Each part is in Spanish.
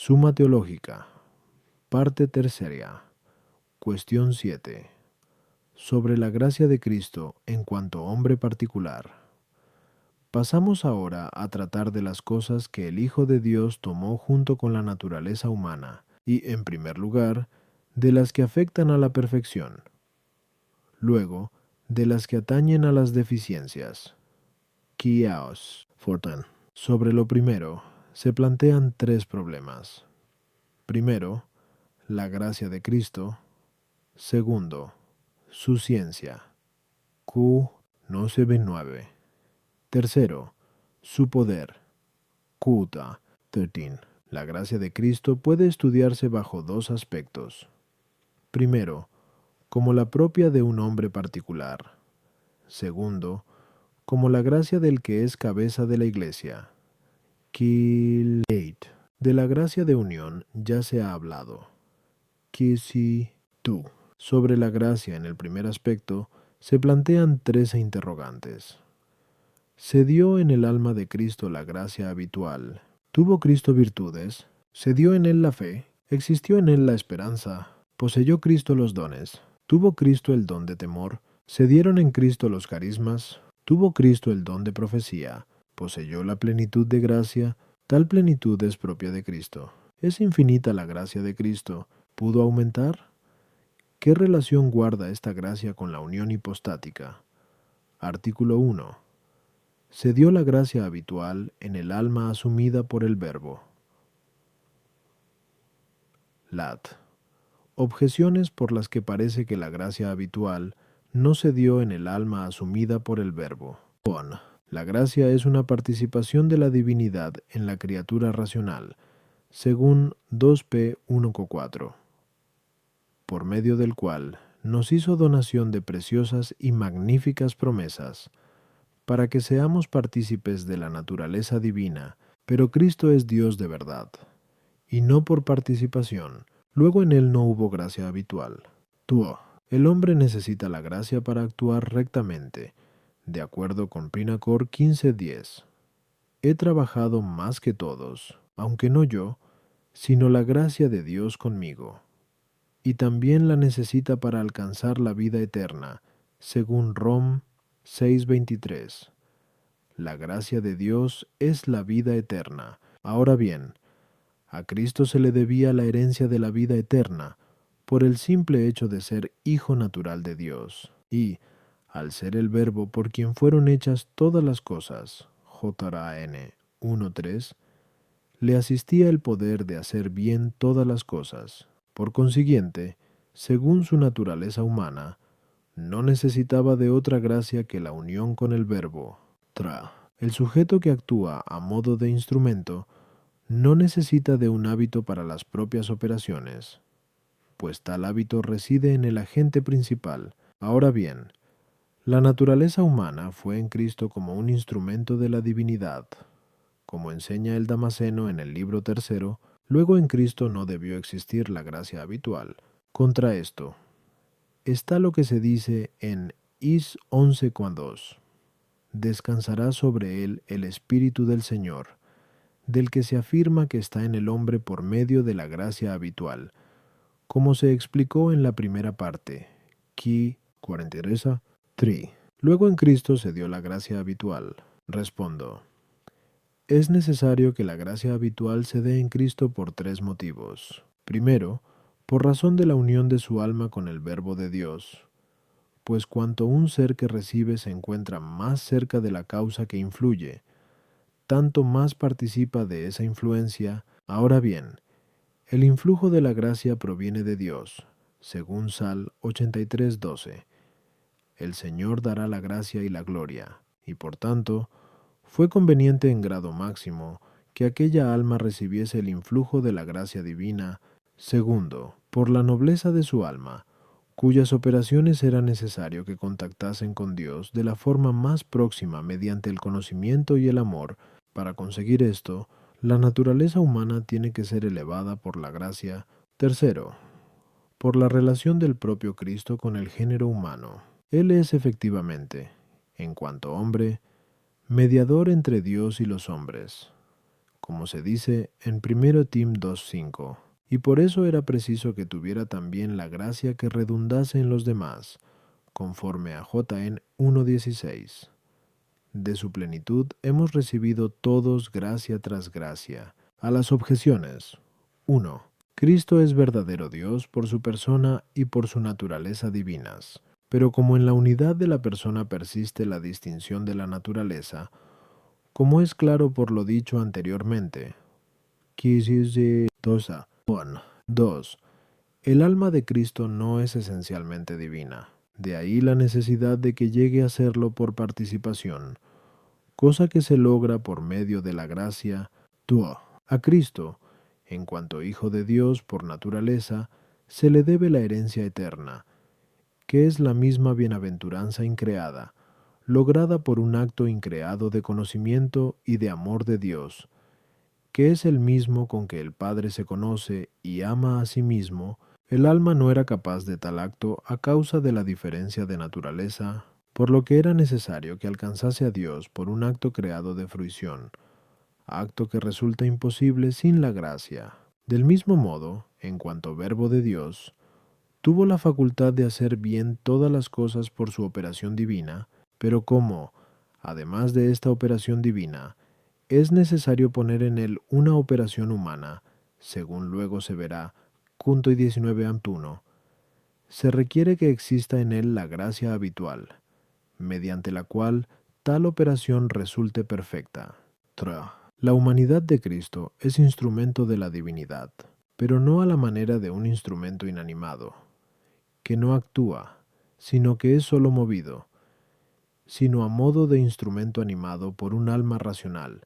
Suma Teológica, parte tercera, cuestión 7. Sobre la gracia de Cristo en cuanto hombre particular. Pasamos ahora a tratar de las cosas que el Hijo de Dios tomó junto con la naturaleza humana y, en primer lugar, de las que afectan a la perfección. Luego, de las que atañen a las deficiencias. Kiaos, Fortan. Sobre lo primero, se plantean tres problemas. Primero, la gracia de Cristo. Segundo, su ciencia. Q no se ve 9. Tercero, su poder. Qta 13. La gracia de Cristo puede estudiarse bajo dos aspectos. Primero, como la propia de un hombre particular. Segundo, como la gracia del que es cabeza de la Iglesia. Kil 8. De la gracia de unión ya se ha hablado. Kisi 2. Sobre la gracia en el primer aspecto, se plantean tres interrogantes. ¿Se dio en el alma de Cristo la gracia habitual? ¿Tuvo Cristo virtudes? ¿Se dio en él la fe? ¿Existió en él la esperanza? ¿Poseyó Cristo los dones? ¿Tuvo Cristo el don de temor? ¿Se dieron en Cristo los carismas? ¿Tuvo Cristo el don de profecía? ¿Poseyó la plenitud de gracia? Tal plenitud es propia de Cristo. ¿Es infinita la gracia de Cristo? ¿Pudo aumentar? ¿Qué relación guarda esta gracia con la unión hipostática? Artículo 1. Se dio la gracia habitual en el alma asumida por el Verbo. Lat. Objeciones por las que parece que la gracia habitual no se dio en el alma asumida por el Verbo. Pon. La gracia es una participación de la divinidad en la criatura racional, según 2p 1,4, por medio del cual nos hizo donación de preciosas y magníficas promesas, para que seamos partícipes de la naturaleza divina, pero Cristo es Dios de verdad, y no por participación. Luego en él no hubo gracia habitual. Tuo. El hombre necesita la gracia para actuar rectamente, de acuerdo con Pinacor 15:10. He trabajado más que todos, aunque no yo, sino la gracia de Dios conmigo. Y también la necesita para alcanzar la vida eterna, según Rom 6:23. La gracia de Dios es la vida eterna. Ahora bien, a Cristo se le debía la herencia de la vida eterna por el simple hecho de ser hijo natural de Dios, y, al ser el Verbo por quien fueron hechas todas las cosas, JRAN 1:3, le asistía el poder de hacer bien todas las cosas. Por consiguiente, según su naturaleza humana, no necesitaba de otra gracia que la unión con el Verbo. El sujeto que actúa a modo de instrumento no necesita de un hábito para las propias operaciones, pues tal hábito reside en el agente principal. Ahora bien, la naturaleza humana fue en Cristo como un instrumento de la divinidad. Como enseña el Damasceno en el libro 3, luego en Cristo no debió existir la gracia habitual. Contra esto, está lo que se dice en Is 11:2. Descansará sobre él el Espíritu del Señor, del que se afirma que está en el hombre por medio de la gracia habitual, como se explicó en la primera parte, Ki 43:3. Luego en Cristo se dio la gracia habitual. Respondo. Es necesario que la gracia habitual se dé en Cristo por tres motivos. Primero, por razón de la unión de su alma con el Verbo de Dios, pues cuanto un ser que recibe se encuentra más cerca de la causa que influye, tanto más participa de esa influencia. Ahora bien, el influjo de la gracia proviene de Dios, según Sal 83:12. El Señor dará la gracia y la gloria, y por tanto, fue conveniente en grado máximo que aquella alma recibiese el influjo de la gracia divina. Segundo, por la nobleza de su alma, cuyas operaciones era necesario que contactasen con Dios de la forma más próxima mediante el conocimiento y el amor. Para conseguir esto, la naturaleza humana tiene que ser elevada por la gracia. Tercero, por la relación del propio Cristo con el género humano. Él es efectivamente, en cuanto hombre, mediador entre Dios y los hombres, como se dice en 1 Tim 2:5, y por eso era preciso que tuviera también la gracia que redundase en los demás, conforme a JN 1:16. De su plenitud hemos recibido todos gracia tras gracia. A las objeciones. 1. Cristo es verdadero Dios por su persona y por su naturaleza divinas. Pero como en la unidad de la persona persiste la distinción de la naturaleza, como es claro por lo dicho anteriormente, 2. El alma de Cristo no es esencialmente divina. De ahí la necesidad de que llegue a serlo por participación, cosa que se logra por medio de la gracia. 2. A Cristo, en cuanto Hijo de Dios por naturaleza, se le debe la herencia eterna, que es la misma bienaventuranza increada, lograda por un acto increado de conocimiento y de amor de Dios, que es el mismo con que el Padre se conoce y ama a sí mismo. El alma no era capaz de tal acto a causa de la diferencia de naturaleza, por lo que era necesario que alcanzase a Dios por un acto creado de fruición, acto que resulta imposible sin la gracia. Del mismo modo, en cuanto verbo de Dios, tuvo la facultad de hacer bien todas las cosas por su operación divina, pero como, además de esta operación divina, es necesario poner en él una operación humana, según luego se verá, punto y 19 ant. 1, se requiere que exista en él la gracia habitual, mediante la cual tal operación resulte perfecta. La humanidad de Cristo es instrumento de la divinidad, pero no a la manera de un instrumento inanimado, que no actúa, sino que es sólo movido, sino a modo de instrumento animado por un alma racional,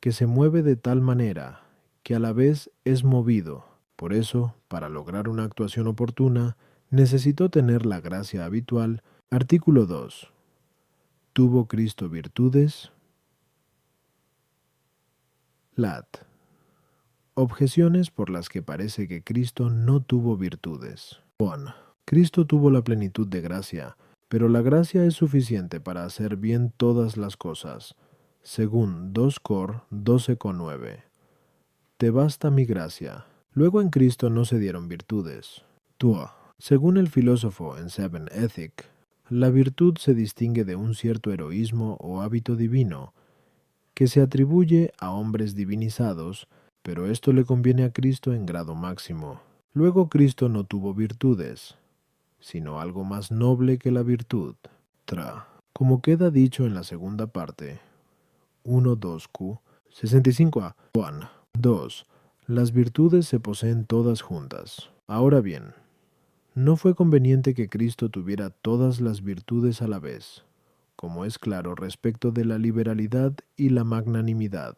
que se mueve de tal manera que a la vez es movido. Por eso, para lograr una actuación oportuna, necesitó tener la gracia habitual. Artículo 2. ¿Tuvo Cristo virtudes? Lat. Objeciones por las que parece que Cristo no tuvo virtudes. 1. Cristo tuvo la plenitud de gracia, pero la gracia es suficiente para hacer bien todas las cosas, según 2 Cor 12,9. Te basta mi gracia. Luego en Cristo no se dieron virtudes. 2. Según el filósofo en Seven Ethic, la virtud se distingue de un cierto heroísmo o hábito divino, que se atribuye a hombres divinizados, pero esto le conviene a Cristo en grado máximo. Luego Cristo no tuvo virtudes, sino algo más noble que la virtud. Como queda dicho en la segunda parte, 1.2q, 65a, 2. Las virtudes se poseen todas juntas. Ahora bien, no fue conveniente que Cristo tuviera todas las virtudes a la vez, como es claro respecto de la liberalidad y la magnanimidad,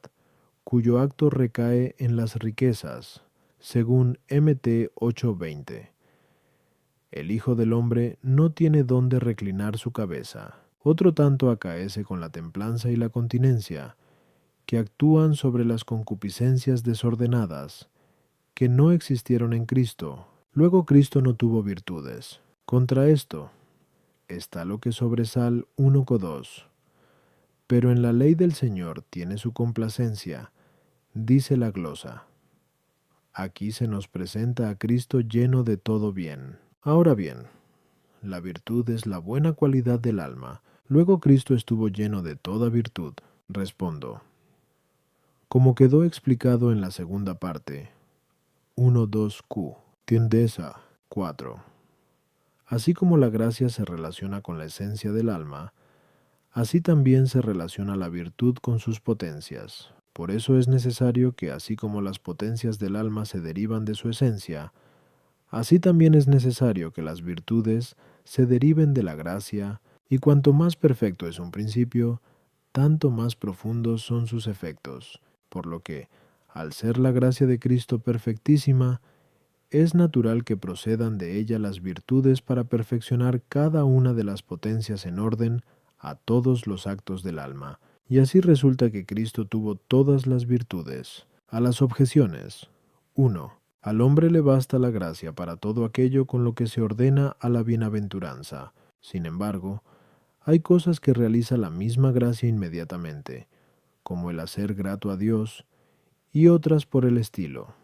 cuyo acto recae en las riquezas, según Mt 8:20. El Hijo del Hombre no tiene dónde reclinar su cabeza. Otro tanto acaece con la templanza y la continencia, que actúan sobre las concupiscencias desordenadas, que no existieron en Cristo. Luego Cristo no tuvo virtudes. Contra esto está lo que sobresal 1,2. Pero en la ley del Señor tiene su complacencia, dice la glosa. Aquí se nos presenta a Cristo lleno de todo bien. Ahora bien, la virtud es la buena cualidad del alma. Luego Cristo estuvo lleno de toda virtud. Respondo. Como quedó explicado en la segunda parte, 1.2q, tiendeza 4. Así como la gracia se relaciona con la esencia del alma, así también se relaciona la virtud con sus potencias. Por eso es necesario que, así como las potencias del alma se derivan de su esencia, así también es necesario que las virtudes se deriven de la gracia, y cuanto más perfecto es un principio, tanto más profundos son sus efectos, por lo que, al ser la gracia de Cristo perfectísima, es natural que procedan de ella las virtudes para perfeccionar cada una de las potencias en orden a todos los actos del alma, y así resulta que Cristo tuvo todas las virtudes. A las objeciones. 1. Al hombre le basta la gracia para todo aquello con lo que se ordena a la bienaventuranza. Sin embargo, hay cosas que realiza la misma gracia inmediatamente, como el hacer grato a Dios, y otras por el estilo.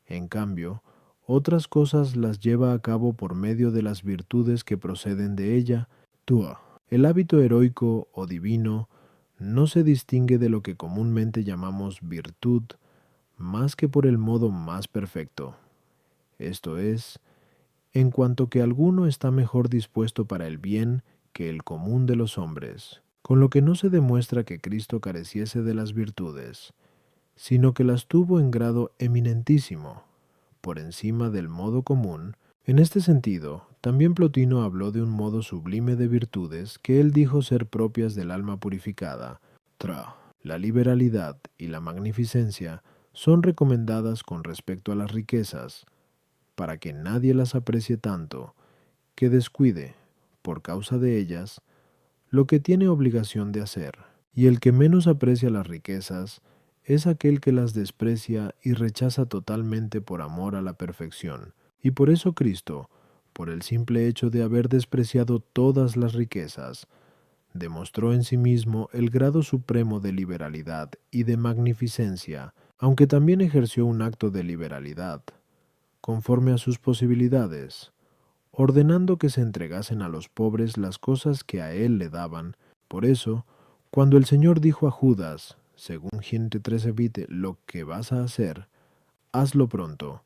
En cambio, otras cosas las lleva a cabo por medio de las virtudes que proceden de ella. Tua. El hábito heroico o divino no se distingue de lo que comúnmente llamamos virtud más que por el modo más perfecto. Esto es, en cuanto que alguno está mejor dispuesto para el bien que el común de los hombres, con lo que no se demuestra que Cristo careciese de las virtudes, sino que las tuvo en grado eminentísimo, por encima del modo común. En este sentido, también Plotino habló de un modo sublime de virtudes que él dijo ser propias del alma purificada. La liberalidad y la magnificencia son recomendadas con respecto a las riquezas, para que nadie las aprecie tanto, que descuide, por causa de ellas, lo que tiene obligación de hacer. Y el que menos aprecia las riquezas es aquel que las desprecia y rechaza totalmente por amor a la perfección. Y por eso Cristo, por el simple hecho de haber despreciado todas las riquezas, demostró en sí mismo el grado supremo de liberalidad y de magnificencia, aunque también ejerció un acto de liberalidad, conforme a sus posibilidades, ordenando que se entregasen a los pobres las cosas que a él le daban. Por eso, cuando el Señor dijo a Judas, según Gente 13:20, lo que vas a hacer, hazlo pronto,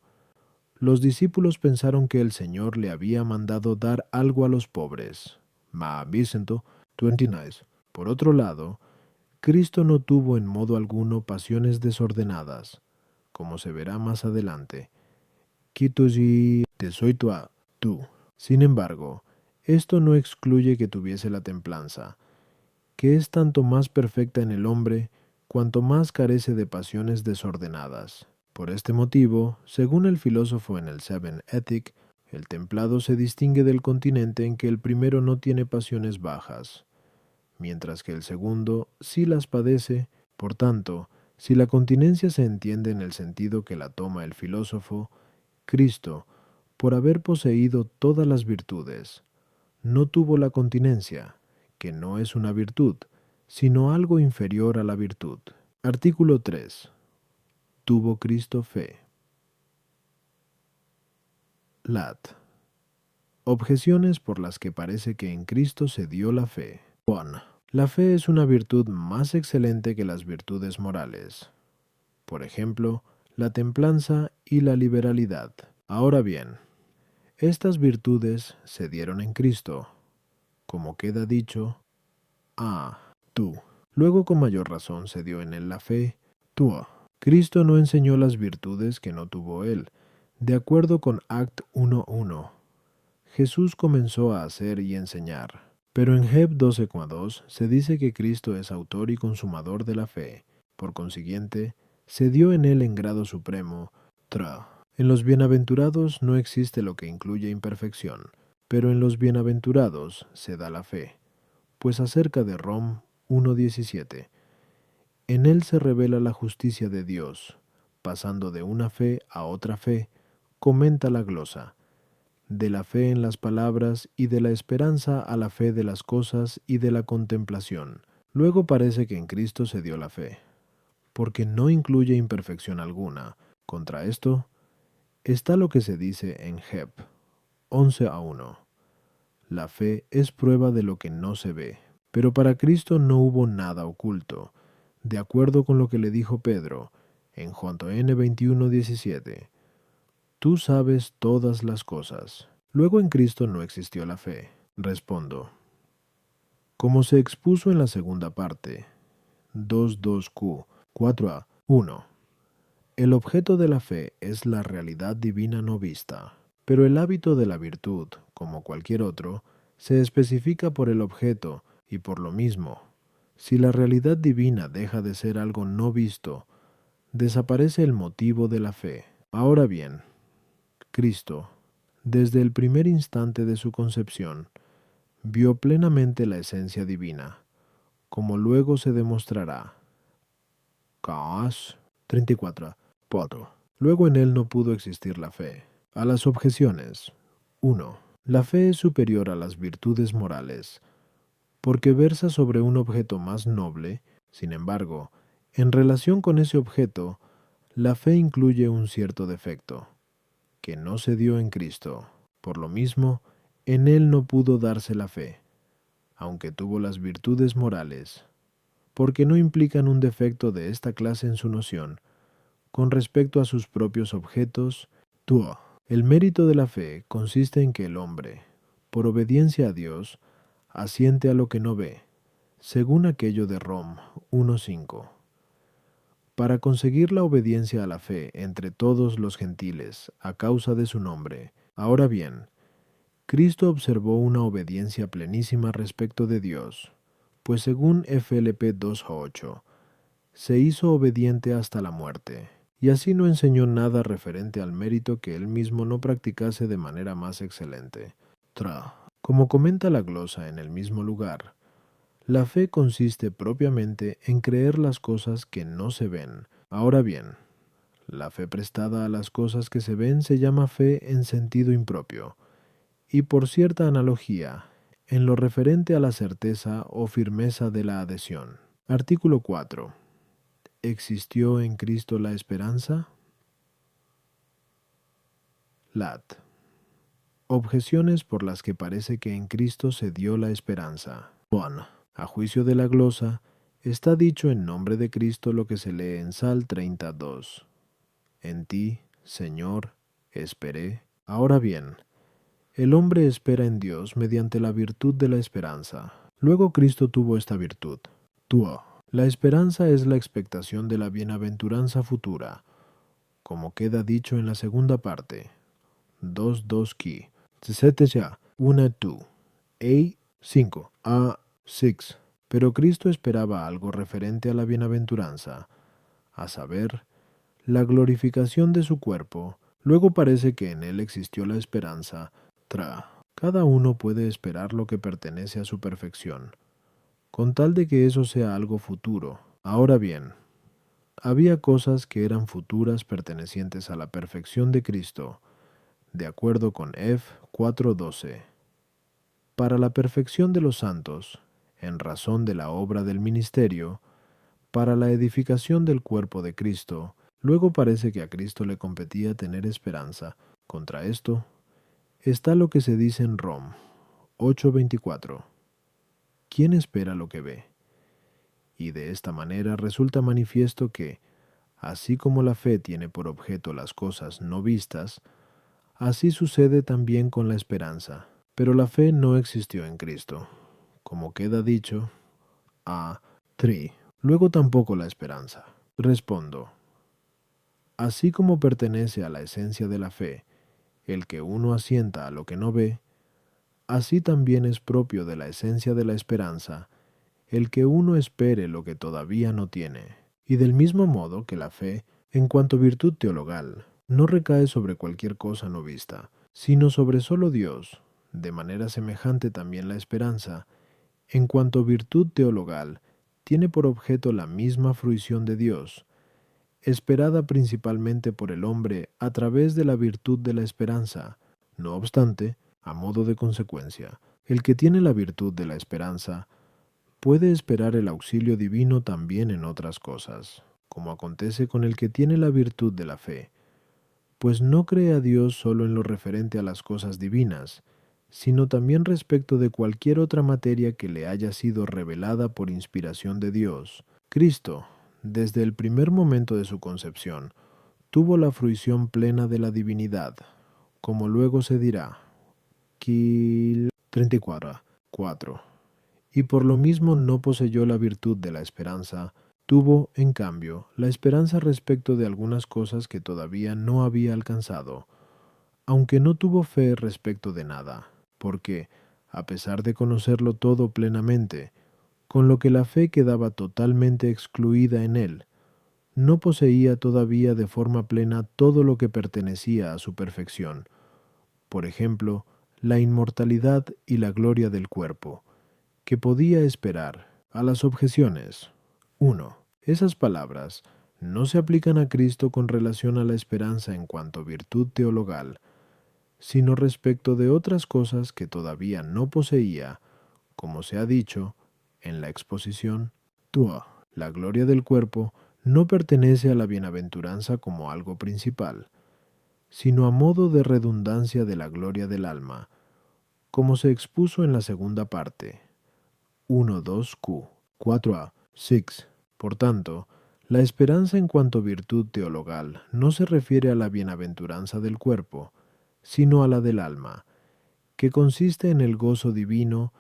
los discípulos pensaron que el Señor le había mandado dar algo a los pobres. Ma Vicento 29. Por otro lado, Cristo no tuvo en modo alguno pasiones desordenadas, como se verá más adelante. Kitoji te soy tú. Sin embargo, esto no excluye que tuviese la templanza, que es tanto más perfecta en el hombre cuanto más carece de pasiones desordenadas. Por este motivo, según el filósofo en el Seven Ethic, el templado se distingue del continente en que el primero no tiene pasiones bajas, mientras que el segundo sí las padece. Por tanto, si la continencia se entiende en el sentido que la toma el filósofo, Cristo, por haber poseído todas las virtudes, no tuvo la continencia, que no es una virtud, sino algo inferior a la virtud. Artículo 3. Tuvo Cristo fe. Lat. Objeciones por las que parece que en Cristo se dio la fe. 1. La fe es una virtud más excelente que las virtudes morales. Por ejemplo, la templanza y la liberalidad. Ahora bien, estas virtudes se dieron en Cristo, como queda dicho, tú. Luego con mayor razón se dio en él la fe, tú. Cristo no enseñó las virtudes que no tuvo él. De acuerdo con Act 1:1, Jesús comenzó a hacer y enseñar. Pero en Heb 12:2 se dice que Cristo es autor y consumador de la fe. Por consiguiente, se dio en él en grado supremo, En los bienaventurados no existe lo que incluye imperfección, pero en los bienaventurados se da la fe. Pues acerca de Rom 1:17, en él se revela la justicia de Dios, pasando de una fe a otra fe, comenta la glosa, de la fe en las palabras y de la esperanza a la fe de las cosas y de la contemplación. Luego parece que en Cristo se dio la fe, porque no incluye imperfección alguna. Contra esto está lo que se dice en Heb 11:1. La fe es prueba de lo que no se ve. Pero para Cristo no hubo nada oculto, de acuerdo con lo que le dijo Pedro en Juan 21:17. Tú sabes todas las cosas. Luego en Cristo no existió la fe. Respondo. Como se expuso en la segunda parte, 2.2q, 4a, 1. El objeto de la fe es la realidad divina no vista, pero el hábito de la virtud, como cualquier otro, se especifica por el objeto y por lo mismo. Si la realidad divina deja de ser algo no visto, desaparece el motivo de la fe. Ahora bien, Cristo, desde el primer instante de su concepción, vio plenamente la esencia divina, como luego se demostrará. Cas 34. Luego en él no pudo existir la fe. A las objeciones. 1. La fe es superior a las virtudes morales, porque versa sobre un objeto más noble. Sin embargo, en relación con ese objeto, La fe incluye un cierto defecto, que no se dio en Cristo. Por lo mismo, en Él no pudo darse la fe, aunque tuvo las virtudes morales, porque no implican un defecto de esta clase en su noción, con respecto a sus propios objetos. Tuo. El mérito de la fe consiste en que el hombre, por obediencia a Dios, asiente a lo que no ve, según aquello de Rom 1:5. Para conseguir la obediencia a la fe entre todos los gentiles a causa de su nombre. Ahora bien, Cristo observó una obediencia plenísima respecto de Dios, pues según FLP 2:8, se hizo obediente hasta la muerte, y así no enseñó nada referente al mérito que él mismo no practicase de manera más excelente. Como comenta la glosa en el mismo lugar, la fe consiste propiamente en creer las cosas que no se ven. Ahora bien, la fe prestada a las cosas que se ven se llama fe en sentido impropio, y por cierta analogía, en lo referente a la certeza o firmeza de la adhesión. Artículo 4. ¿Existió en Cristo la esperanza? Lat. Objeciones por las que parece que en Cristo se dio la esperanza. 1. A juicio de la glosa, está dicho en nombre de Cristo lo que se lee en Sal 32. En ti, Señor, esperé. Ahora bien, el hombre espera en Dios mediante la virtud de la esperanza. Luego Cristo tuvo esta virtud. Tuo. La esperanza es la expectación de la bienaventuranza futura, como queda dicho en la segunda parte. 2:2 ki. Ya, 1:2. A 5. A 6. Pero Cristo esperaba algo referente a la bienaventuranza, a saber, la glorificación de su cuerpo. Luego parece que en él existió la esperanza. Cada uno puede esperar lo que pertenece a su perfección, con tal de que eso sea algo futuro. Ahora bien, había cosas que eran futuras pertenecientes a la perfección de Cristo, de acuerdo con F 4:12. Para la perfección de los santos, en razón de la obra del ministerio, para la edificación del cuerpo de Cristo. Luego parece que a Cristo le competía tener esperanza. Contra esto está lo que se dice en Rom 8:24. ¿Quién espera lo que ve? Y de esta manera resulta manifiesto que, así como la fe tiene por objeto las cosas no vistas, así sucede también con la esperanza. Pero la fe no existió en Cristo, como queda dicho, a 3. Luego tampoco la esperanza. Respondo, así como pertenece a la esencia de la fe, el que uno asienta a lo que no ve, así también es propio de la esencia de la esperanza, el que uno espere lo que todavía no tiene. Y del mismo modo que la fe, en cuanto virtud teologal, no recae sobre cualquier cosa no vista, sino sobre solo Dios, de manera semejante también la esperanza, en cuanto virtud teologal, tiene por objeto la misma fruición de Dios, esperada principalmente por el hombre a través de la virtud de la esperanza. No obstante, a modo de consecuencia, el que tiene la virtud de la esperanza puede esperar el auxilio divino también en otras cosas, como acontece con el que tiene la virtud de la fe, pues no cree a Dios solo en lo referente a las cosas divinas, sino también respecto de cualquier otra materia que le haya sido revelada por inspiración de Dios. Cristo, desde el primer momento de su concepción, tuvo la fruición plena de la divinidad, como luego se dirá. Kil 34:4. Y por lo mismo no poseyó la virtud de la esperanza, tuvo, en cambio, la esperanza respecto de algunas cosas que todavía no había alcanzado, aunque no tuvo fe respecto de nada, porque, a pesar de conocerlo todo plenamente, con lo que la fe quedaba totalmente excluida en él, no poseía todavía de forma plena todo lo que pertenecía a su perfección, por ejemplo, la inmortalidad y la gloria del cuerpo, que podía esperar. A las objeciones. 1. Esas palabras no se aplican a Cristo con relación a la esperanza en cuanto virtud teologal, sino respecto de otras cosas que todavía no poseía, como se ha dicho en la exposición. 2. La gloria del cuerpo no pertenece a la bienaventuranza como algo principal, sino a modo de redundancia de la gloria del alma, como se expuso en la segunda parte, 1.2q, 4a, 6. Por tanto, la esperanza en cuanto virtud teologal no se refiere a la bienaventuranza del cuerpo, sino a la del alma, que consiste en el gozo divino.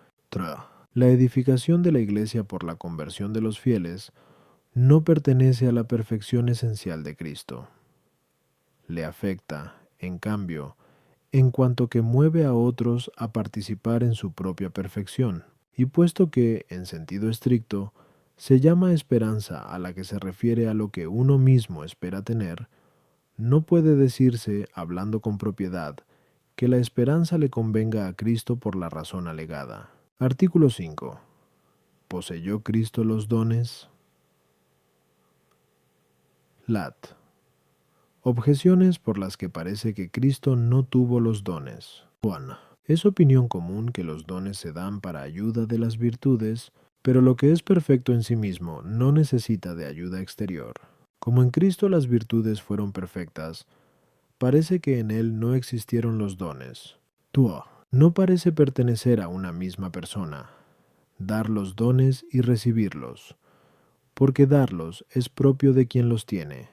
La edificación de la Iglesia por la conversión de los fieles no pertenece a la perfección esencial de Cristo. Le afecta, en cambio, en cuanto que mueve a otros a participar en su propia perfección, y puesto que, en sentido estricto, se llama esperanza a la que se refiere a lo que uno mismo espera tener, no puede decirse, hablando con propiedad, que la esperanza le convenga a Cristo por la razón alegada. Artículo 5. ¿Poseyó Cristo los dones? Lat. Objeciones por las que parece que Cristo no tuvo los dones. Juan. Es opinión común que los dones se dan para ayuda de las virtudes, pero lo que es perfecto en sí mismo no necesita de ayuda exterior. Como en Cristo las virtudes fueron perfectas, parece que en Él no existieron los dones. Tua. No parece pertenecer a una misma persona, dar los dones y recibirlos, porque darlos es propio de quien los tiene,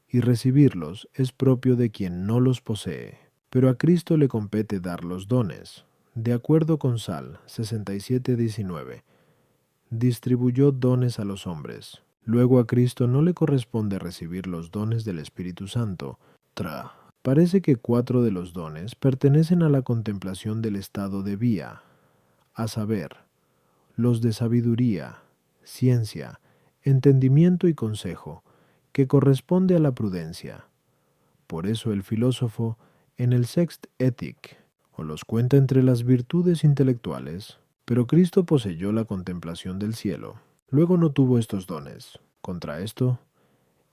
y recibirlos es propio de quien no los posee. Pero a Cristo le compete dar los dones. De acuerdo con Sal 67:19, distribuyó dones a los hombres. Luego a Cristo no le corresponde recibir los dones del Espíritu Santo. Parece que 4 de los dones pertenecen a la contemplación del estado de vía, a saber, los de sabiduría, ciencia, entendimiento y consejo, que corresponde a la prudencia. Por eso el filósofo, en el Sext Ethic, o los cuenta entre las virtudes intelectuales, pero Cristo poseyó la contemplación del cielo. Luego no tuvo estos dones. Contra esto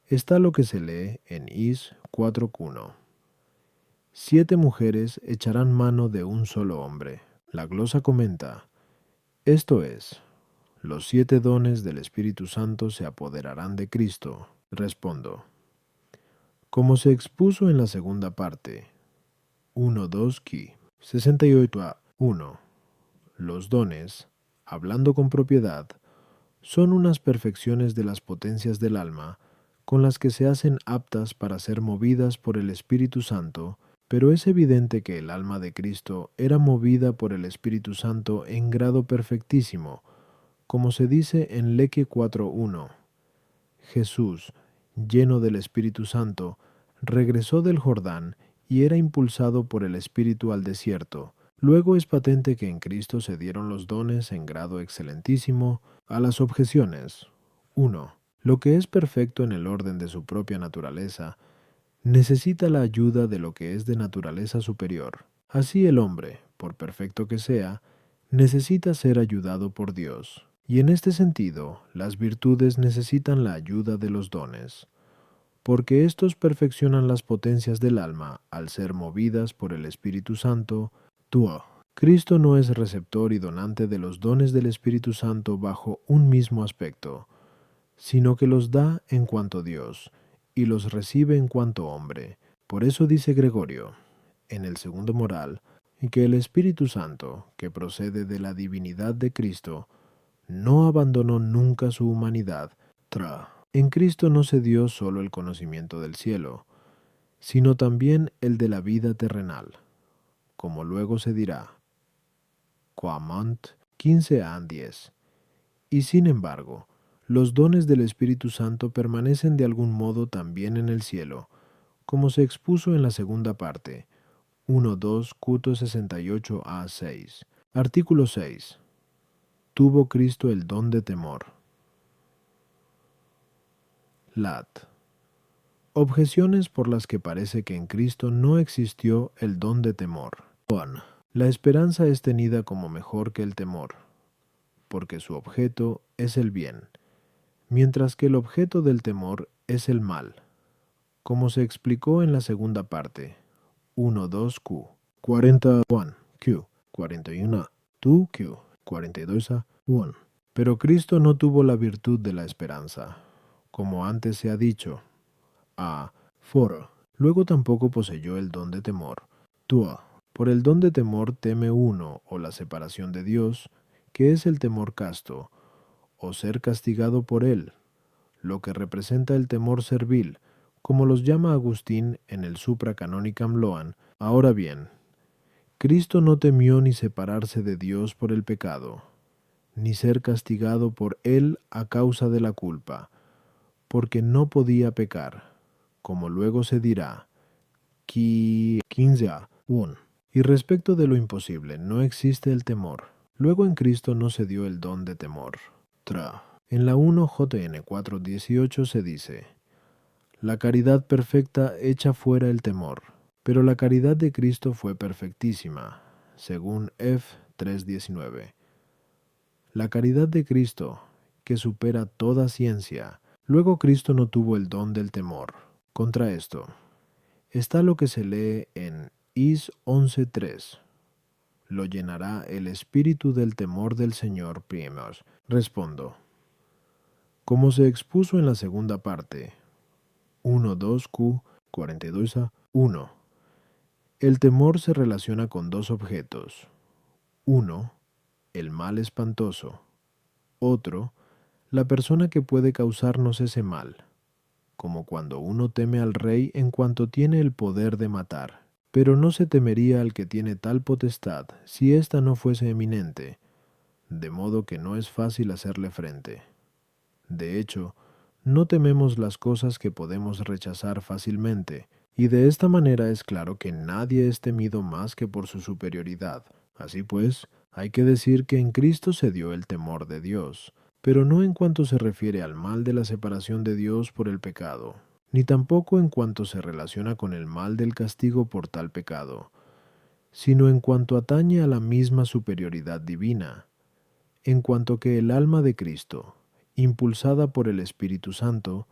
está lo que se lee en Is 4.1. 7 mujeres echarán mano de un solo hombre. La glosa comenta, esto es, los 7 dones del Espíritu Santo se apoderarán de Cristo. Respondo, como se expuso en la segunda parte, 1.2 68a1, los dones, hablando con propiedad, son unas perfecciones de las potencias del alma con las que se hacen aptas para ser movidas por el Espíritu Santo, pero es evidente que el alma de Cristo era movida por el Espíritu Santo en grado perfectísimo, como se dice en Leque 4.1. Jesús, lleno del Espíritu Santo, regresó del Jordán y era impulsado por el Espíritu al desierto. Luego es patente que en Cristo se dieron los dones en grado excelentísimo. A las objeciones. 1. Lo que es perfecto en el orden de su propia naturaleza necesita la ayuda de lo que es de naturaleza superior. Así el hombre, por perfecto que sea, necesita ser ayudado por Dios. Y en este sentido, las virtudes necesitan la ayuda de los dones, porque éstos perfeccionan las potencias del alma al ser movidas por el Espíritu Santo. Tuo. Cristo no es receptor y donante de los dones del Espíritu Santo bajo un mismo aspecto, sino que los da en cuanto Dios, y los recibe en cuanto hombre. Por eso dice Gregorio, en el segundo moral, que el Espíritu Santo, que procede de la divinidad de Cristo, no abandonó nunca su humanidad. En Cristo no se dio solo el conocimiento del cielo, sino también el de la vida terrenal, como luego se dirá. Quamont 15a10. Y sin embargo, los dones del Espíritu Santo permanecen de algún modo también en el cielo, como se expuso en la segunda parte, 1.2 Cuto 68a6. Artículo 6. Tuvo Cristo el don de temor. Lat. Objeciones por las que parece que en Cristo no existió el don de temor. 1. La esperanza es tenida como mejor que el temor, porque su objeto es el bien, mientras que el objeto del temor es el mal, como se explicó en la segunda parte, 1.2q, 41q, 41a, 2q, 42a, 1. Pero Cristo no tuvo la virtud de la esperanza, como antes se ha dicho. A. For. Luego tampoco poseyó el don de temor. Tua. Por el don de temor teme uno o la separación de Dios, que es el temor casto, o ser castigado por él, lo que representa el temor servil, como los llama Agustín en el Supra Canonicam Loan. Ahora bien, Cristo no temió ni separarse de Dios por el pecado, ni ser castigado por él a causa de la culpa, porque no podía pecar, como luego se dirá. 15a. Y respecto de lo imposible, no existe el temor. Luego en Cristo no se dio el don de temor. En la 1 JN 4:18 se dice: la caridad perfecta echa fuera el temor, pero la caridad de Cristo fue perfectísima, según F 3:19. La caridad de Cristo, que supera toda ciencia. Luego Cristo no tuvo el don del temor. Contra esto está lo que se lee en Is 11:3. Lo llenará el espíritu del temor del Señor primos. Respondo. Como se expuso en la segunda parte, 1.2q 42a 1. El temor se relaciona con dos objetos. Uno, el mal espantoso. Otro, la persona que puede causarnos ese mal, como cuando uno teme al rey en cuanto tiene el poder de matar. Pero no se temería al que tiene tal potestad si ésta no fuese eminente, de modo que no es fácil hacerle frente. De hecho, no tememos las cosas que podemos rechazar fácilmente, y de esta manera es claro que nadie es temido más que por su superioridad. Así pues, hay que decir que en Cristo se dio el temor de Dios, pero no en cuanto se refiere al mal de la separación de Dios por el pecado, ni tampoco en cuanto se relaciona con el mal del castigo por tal pecado, sino en cuanto atañe a la misma superioridad divina, en cuanto que el alma de Cristo, impulsada por el Espíritu Santo,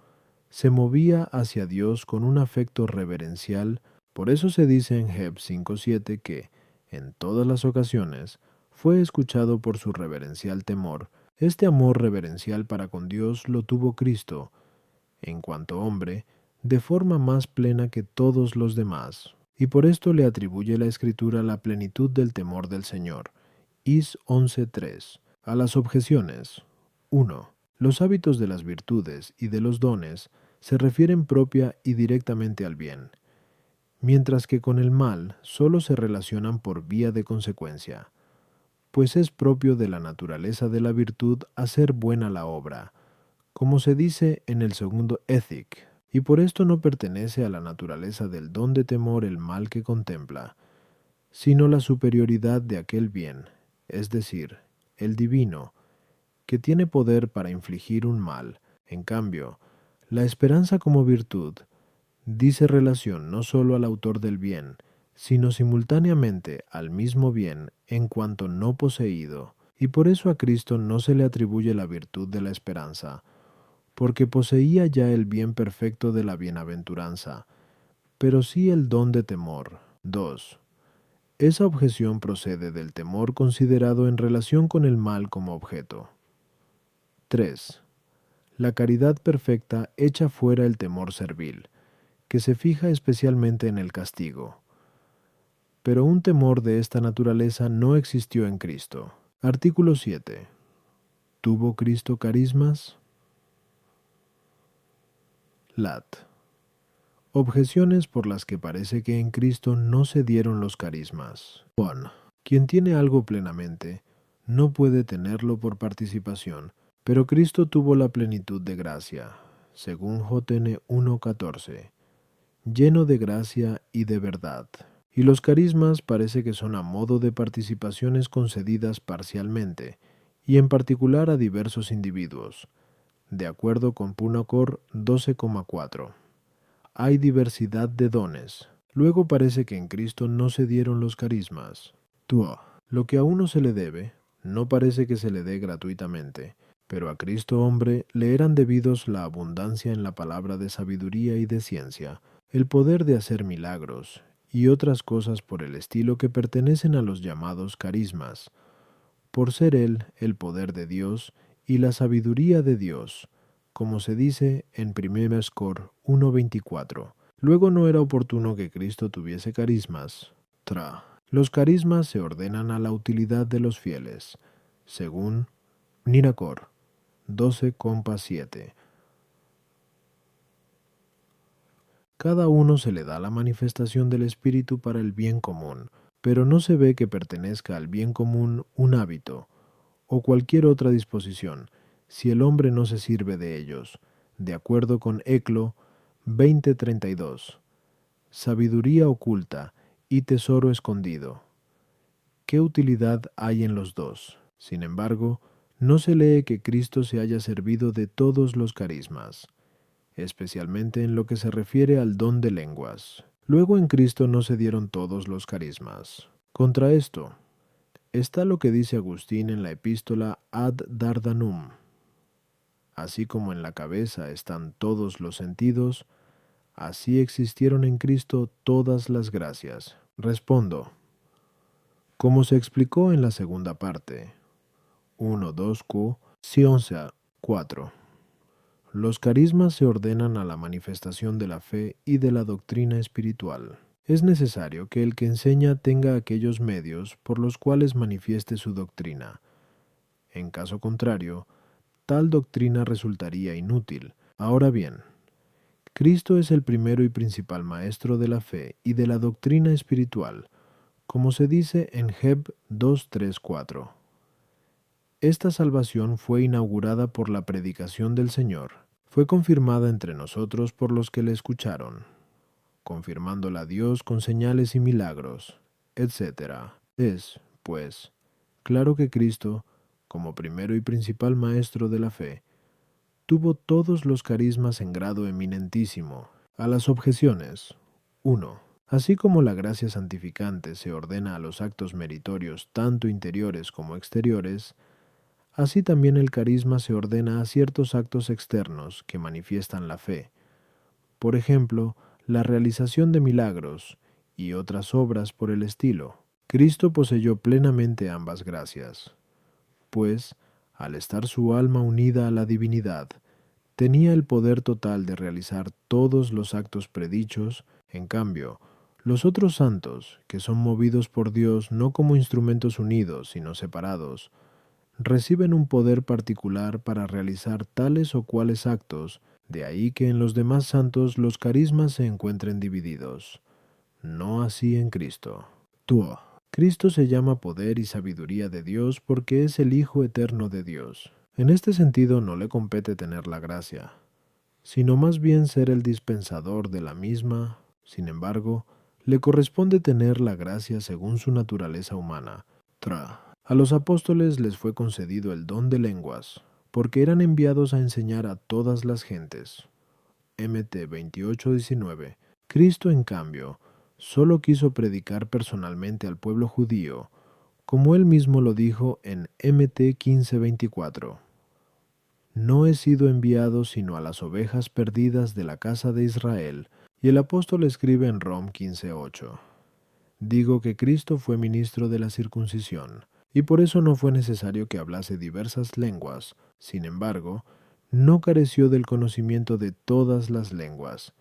se movía hacia Dios con un afecto reverencial. Por eso se dice en Heb 5:7 que, en todas las ocasiones, fue escuchado por su reverencial temor. Este amor reverencial para con Dios lo tuvo Cristo, en cuanto hombre, de forma más plena que todos los demás, y por esto le atribuye la Escritura la plenitud del temor del Señor. Is 11:3. A las objeciones. 1. Los hábitos de las virtudes y de los dones se refieren propia y directamente al bien, mientras que con el mal solo se relacionan por vía de consecuencia, pues es propio de la naturaleza de la virtud hacer buena la obra, como se dice en el segundo Ethic, y por esto no pertenece a la naturaleza del don de temor el mal que contempla, sino la superioridad de aquel bien, es decir, el divino, que tiene poder para infligir un mal. En cambio, la esperanza como virtud dice relación no sólo al autor del bien, sino simultáneamente al mismo bien en cuanto no poseído, y por eso a Cristo no se le atribuye la virtud de la esperanza, porque poseía ya el bien perfecto de la bienaventuranza, pero sí el don de temor. 2. Esa objeción procede del temor considerado en relación con el mal como objeto. 3. La caridad perfecta echa fuera el temor servil, que se fija especialmente en el castigo. Pero un temor de esta naturaleza no existió en Cristo. Artículo 7. ¿Tuvo Cristo carismas? Lat. Objeciones por las que parece que en Cristo no se dieron los carismas. 1. Quien tiene algo plenamente, no puede tenerlo por participación, pero Cristo tuvo la plenitud de gracia, según JN 1:14, lleno de gracia y de verdad. Y los carismas parece que son a modo de participaciones concedidas parcialmente, y en particular a diversos individuos, de acuerdo con Punocor 12,4. Hay diversidad de dones. Luego parece que en Cristo no se dieron los carismas. Lo que a uno se le debe, no parece que se le dé gratuitamente, pero a Cristo hombre le eran debidos la abundancia en la palabra de sabiduría y de ciencia, el poder de hacer milagros, y otras cosas por el estilo que pertenecen a los llamados carismas, por ser él el poder de Dios y la sabiduría de Dios, como se dice en 1 Cor 1:24. Luego no era oportuno que Cristo tuviese carismas. Los carismas se ordenan a la utilidad de los fieles, según Ninacor 12,7. Cada uno se le da la manifestación del Espíritu para el bien común, pero no se ve que pertenezca al bien común un hábito o cualquier otra disposición, si el hombre no se sirve de ellos, de acuerdo con Eclo 20:32. Sabiduría oculta y tesoro escondido. ¿Qué utilidad hay en los dos? Sin embargo, no se lee que Cristo se haya servido de todos los carismas, especialmente en lo que se refiere al don de lenguas. Luego en Cristo no se dieron todos los carismas. Contra esto, está lo que dice Agustín en la epístola Ad Dardanum. Así como en la cabeza están todos los sentidos, así existieron en Cristo todas las gracias. Respondo, como se explicó en la segunda parte, 1-2 Q, Sionsa 4. Los carismas se ordenan a la manifestación de la fe y de la doctrina espiritual. Es necesario que el que enseña tenga aquellos medios por los cuales manifieste su doctrina. En caso contrario, tal doctrina resultaría inútil. Ahora bien, Cristo es el primero y principal maestro de la fe y de la doctrina espiritual, como se dice en Heb 2:3-4. Esta salvación fue inaugurada por la predicación del Señor. Fue confirmada entre nosotros por los que le escucharon, confirmándola Dios con señales y milagros, etc. Es, pues, claro que Cristo, como primero y principal maestro de la fe, tuvo todos los carismas en grado eminentísimo. A las objeciones. 1. Así como la gracia santificante se ordena a los actos meritorios tanto interiores como exteriores, así también el carisma se ordena a ciertos actos externos que manifiestan la fe. Por ejemplo, la realización de milagros y otras obras por el estilo. Cristo poseyó plenamente ambas gracias, pues, al estar su alma unida a la divinidad, tenía el poder total de realizar todos los actos predichos. En cambio, los otros santos, que son movidos por Dios no como instrumentos unidos, sino separados, reciben un poder particular para realizar tales o cuales actos, de ahí que en los demás santos los carismas se encuentren divididos. No así en Cristo. Tuo. Cristo se llama poder y sabiduría de Dios porque es el Hijo eterno de Dios. En este sentido no le compete tener la gracia, sino más bien ser el dispensador de la misma. Sin embargo, le corresponde tener la gracia según su naturaleza humana. A los apóstoles les fue concedido el don de lenguas, porque eran enviados a enseñar a todas las gentes. Mt 28:19. Cristo, en cambio, solo quiso predicar personalmente al pueblo judío, como él mismo lo dijo en Mt 15:24. No he sido enviado sino a las ovejas perdidas de la casa de Israel. Y el apóstol escribe en Rom 15:8. Digo que Cristo fue ministro de la circuncisión, y por eso no fue necesario que hablase diversas lenguas. Sin embargo, no careció del conocimiento de todas las lenguas,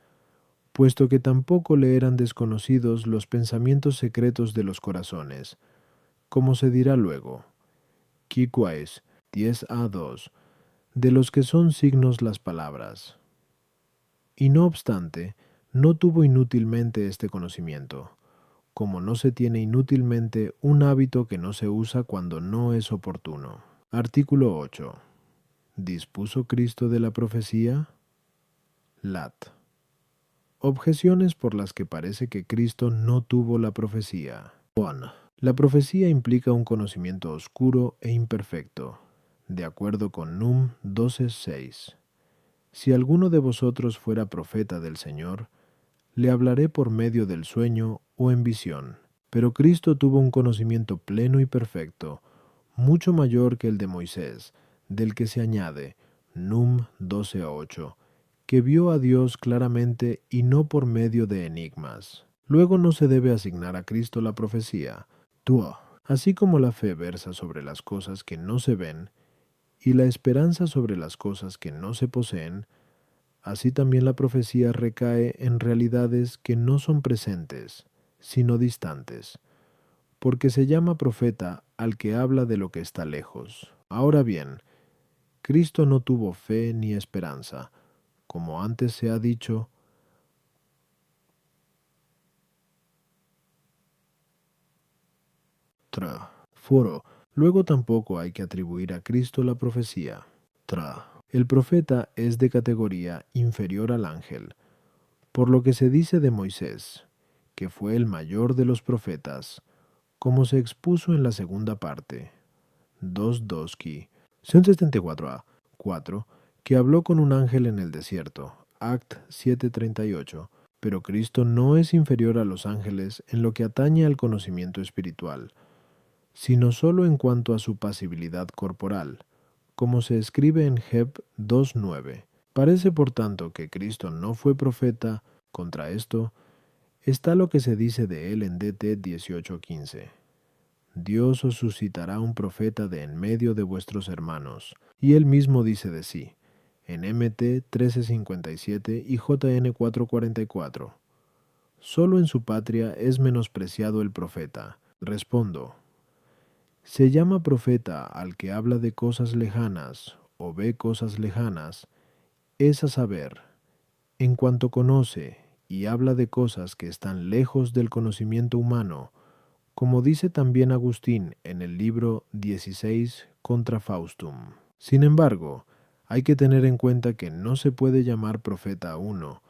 puesto que tampoco le eran desconocidos los pensamientos secretos de los corazones, como se dirá luego. Quiquaes 10:2, de los que son signos las palabras. Y no obstante, no tuvo inútilmente este conocimiento, como no se tiene inútilmente un hábito que no se usa cuando no es oportuno. Artículo 8. ¿Dispuso Cristo de la profecía? Lat. Objeciones por las que parece que Cristo no tuvo la profecía. 1. La profecía implica un conocimiento oscuro e imperfecto, de acuerdo con Num 12:6. Si alguno de vosotros fuera profeta del Señor, le hablaré por medio del sueño o en visión. Pero Cristo tuvo un conocimiento pleno y perfecto, mucho mayor que el de Moisés, del que se añade, Num 12:8, que vio a Dios claramente y no por medio de enigmas. Luego no se debe asignar a Cristo la profecía. Tuo. Así como la fe versa sobre las cosas que no se ven, y la esperanza sobre las cosas que no se poseen, así también la profecía recae en realidades que no son presentes, sino distantes, porque se llama profeta al que habla de lo que está lejos. Ahora bien, Cristo no tuvo fe ni esperanza, como antes se ha dicho, foro. Luego tampoco hay que atribuir a Cristo la profecía. El profeta es de categoría inferior al ángel, por lo que se dice de Moisés, que fue el mayor de los profetas, como se expuso en la segunda parte, 2 Doski, 174a, 4, que habló con un ángel en el desierto, Act 7:38, pero Cristo no es inferior a los ángeles en lo que atañe al conocimiento espiritual, sino solo en cuanto a su pasibilidad corporal, como se escribe en Heb 2:9. Parece por tanto que Cristo no fue profeta. Contra esto está lo que se dice de él en DT 18:15. Dios os suscitará un profeta de en medio de vuestros hermanos. Y él mismo dice de sí, en MT 13:57 y JN 4:44. Solo en su patria es menospreciado el profeta. Respondo, se llama profeta al que habla de cosas lejanas o ve cosas lejanas, es a saber, en cuanto conoce y habla de cosas que están lejos del conocimiento humano, como dice también Agustín en el libro 16 contra Faustum. Sin embargo, hay que tener en cuenta que no se puede llamar profeta a uno,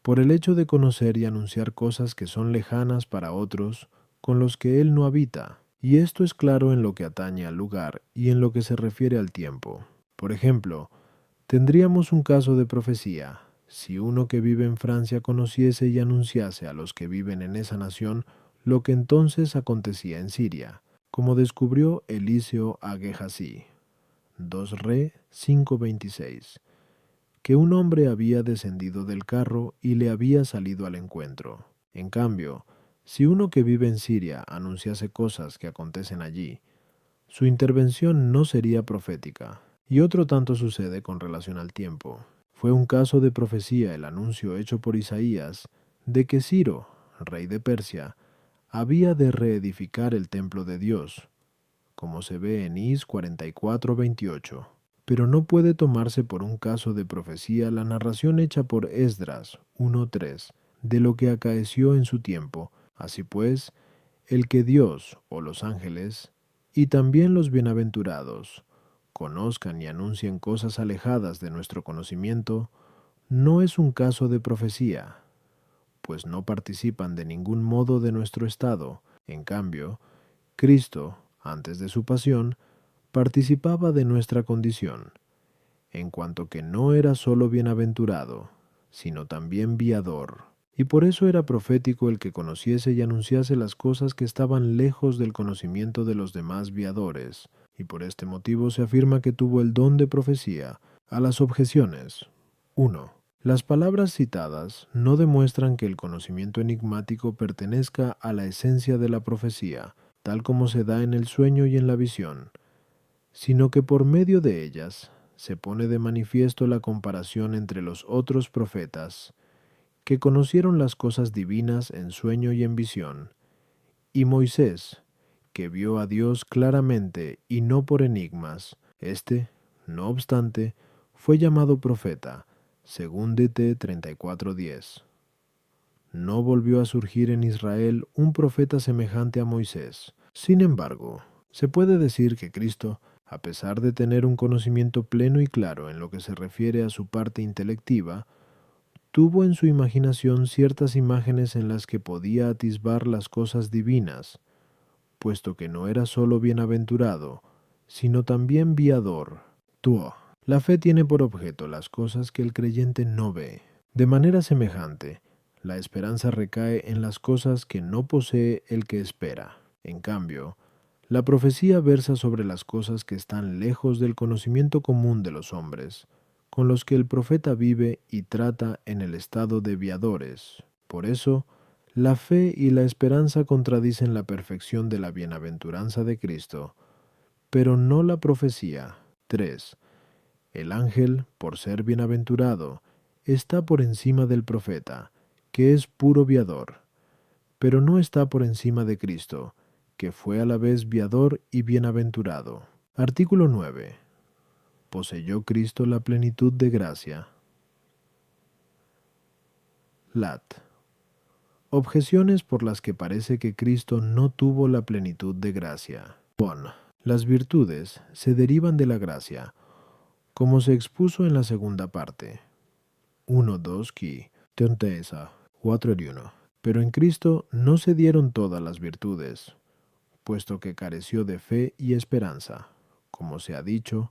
por el hecho de conocer y anunciar cosas que son lejanas para otros, con los que él no habita, y esto es claro en lo que atañe al lugar y en lo que se refiere al tiempo. Por ejemplo, tendríamos un caso de profecía, si uno que vive en Francia conociese y anunciase a los que viven en esa nación lo que entonces acontecía en Siria, como descubrió Eliseo a Gehazi, 2 Re 5:26, que un hombre había descendido del carro y le había salido al encuentro. En cambio, si uno que vive en Siria anunciase cosas que acontecen allí, su intervención no sería profética. Y otro tanto sucede con relación al tiempo. Fue un caso de profecía el anuncio hecho por Isaías de que Ciro, rey de Persia, había de reedificar el templo de Dios, como se ve en Is 44:28. Pero no puede tomarse por un caso de profecía la narración hecha por Esdras 1:3 de lo que acaeció en su tiempo. Así pues, el que Dios o los ángeles, y también los bienaventurados, conozcan y anuncien cosas alejadas de nuestro conocimiento, no es un caso de profecía, pues no participan de ningún modo de nuestro estado. En cambio, Cristo, antes de su pasión, participaba de nuestra condición, en cuanto que no era solo bienaventurado, sino también viador. Y por eso era profético el que conociese y anunciase las cosas que estaban lejos del conocimiento de los demás viadores, y por este motivo se afirma que tuvo el don de profecía. A las objeciones. 1. Las palabras citadas no demuestran que el conocimiento enigmático pertenezca a la esencia de la profecía, tal como se da en el sueño y en la visión, sino que por medio de ellas se pone de manifiesto la comparación entre los otros profetas, que conocieron las cosas divinas en sueño y en visión, y Moisés, que vio a Dios claramente y no por enigmas. Este, no obstante, fue llamado profeta, según DT 34:10. No volvió a surgir en Israel un profeta semejante a Moisés. Sin embargo, se puede decir que Cristo, a pesar de tener un conocimiento pleno y claro en lo que se refiere a su parte intelectiva, tuvo en su imaginación ciertas imágenes en las que podía atisbar las cosas divinas, puesto que no era solo bienaventurado, sino también viador. Tuo. La fe tiene por objeto las cosas que el creyente no ve. De manera semejante, la esperanza recae en las cosas que no posee el que espera. En cambio, la profecía versa sobre las cosas que están lejos del conocimiento común de los hombres, con los que el profeta vive y trata en el estado de viadores. Por eso, la fe y la esperanza contradicen la perfección de la bienaventuranza de Cristo, pero no la profecía. 3. El ángel, por ser bienaventurado, está por encima del profeta, que es puro viador, pero no está por encima de Cristo, que fue a la vez viador y bienaventurado. Artículo 9. ¿Poseyó Cristo la plenitud de gracia? Lat. Objeciones por las que parece que Cristo no tuvo la plenitud de gracia. Bon. Las virtudes se derivan de la gracia, como se expuso en la segunda parte. 1-2 qui, teonteesa, 4-1. Pero en Cristo no se dieron todas las virtudes, puesto que careció de fe y esperanza, como se ha dicho,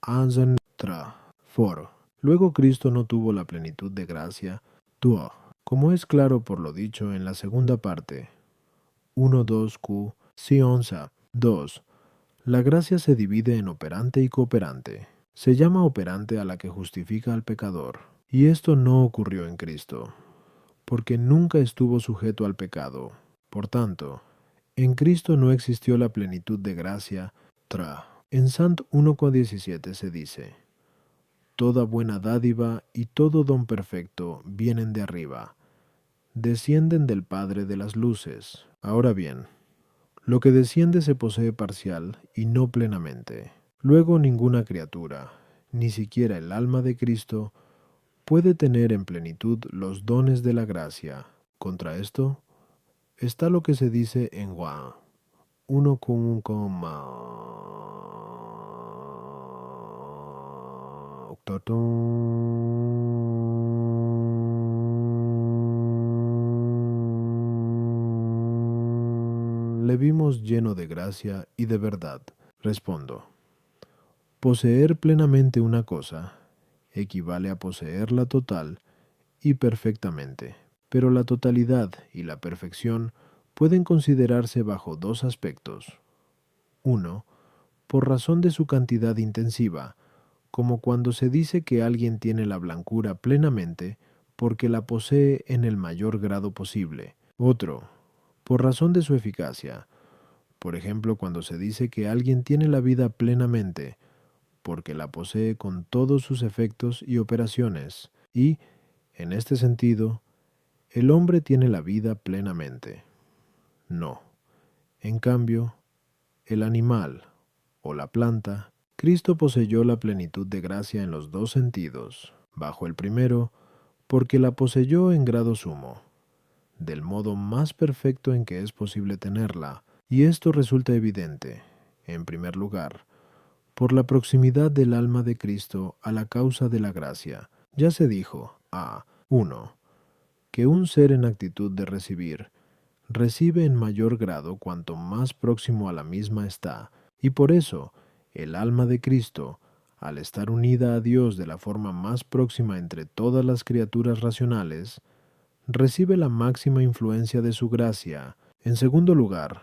ansen tra, for. Luego Cristo no tuvo la plenitud de gracia, tuo, como es claro por lo dicho en la segunda parte. 1-2 q, si onza, 2. La gracia se divide en operante y cooperante. Se llama operante a la que justifica al pecador, y esto no ocurrió en Cristo, porque nunca estuvo sujeto al pecado. Por tanto, en Cristo no existió la plenitud de gracia, tra. En Sant 1,17 se dice, toda buena dádiva y todo don perfecto vienen de arriba, descienden del Padre de las luces. Ahora bien, lo que desciende se posee parcial y no plenamente. Luego ninguna criatura, ni siquiera el alma de Cristo, puede tener en plenitud los dones de la gracia. Contra esto está lo que se dice en Juan 1,8. Le vimos lleno de gracia y de verdad. Respondo. Poseer plenamente una cosa equivale a poseerla total y perfectamente, pero la totalidad y la perfección pueden considerarse bajo dos aspectos. 1. Por razón de su cantidad intensiva, como cuando se dice que alguien tiene la blancura plenamente porque la posee en el mayor grado posible. Otro, por razón de su eficacia, por ejemplo cuando se dice que alguien tiene la vida plenamente porque la posee con todos sus efectos y operaciones, y, en este sentido, el hombre tiene la vida plenamente. No. En cambio, el animal o la planta, Cristo poseyó la plenitud de gracia en los dos sentidos. Bajo el primero, porque la poseyó en grado sumo, del modo más perfecto en que es posible tenerla, y esto resulta evidente, en primer lugar, por la proximidad del alma de Cristo a la causa de la gracia. Ya se dijo, a 1, que un ser en actitud de recibir, recibe en mayor grado cuanto más próximo a la misma está, y por eso, el alma de Cristo, al estar unida a Dios de la forma más próxima entre todas las criaturas racionales, recibe la máxima influencia de su gracia. En segundo lugar,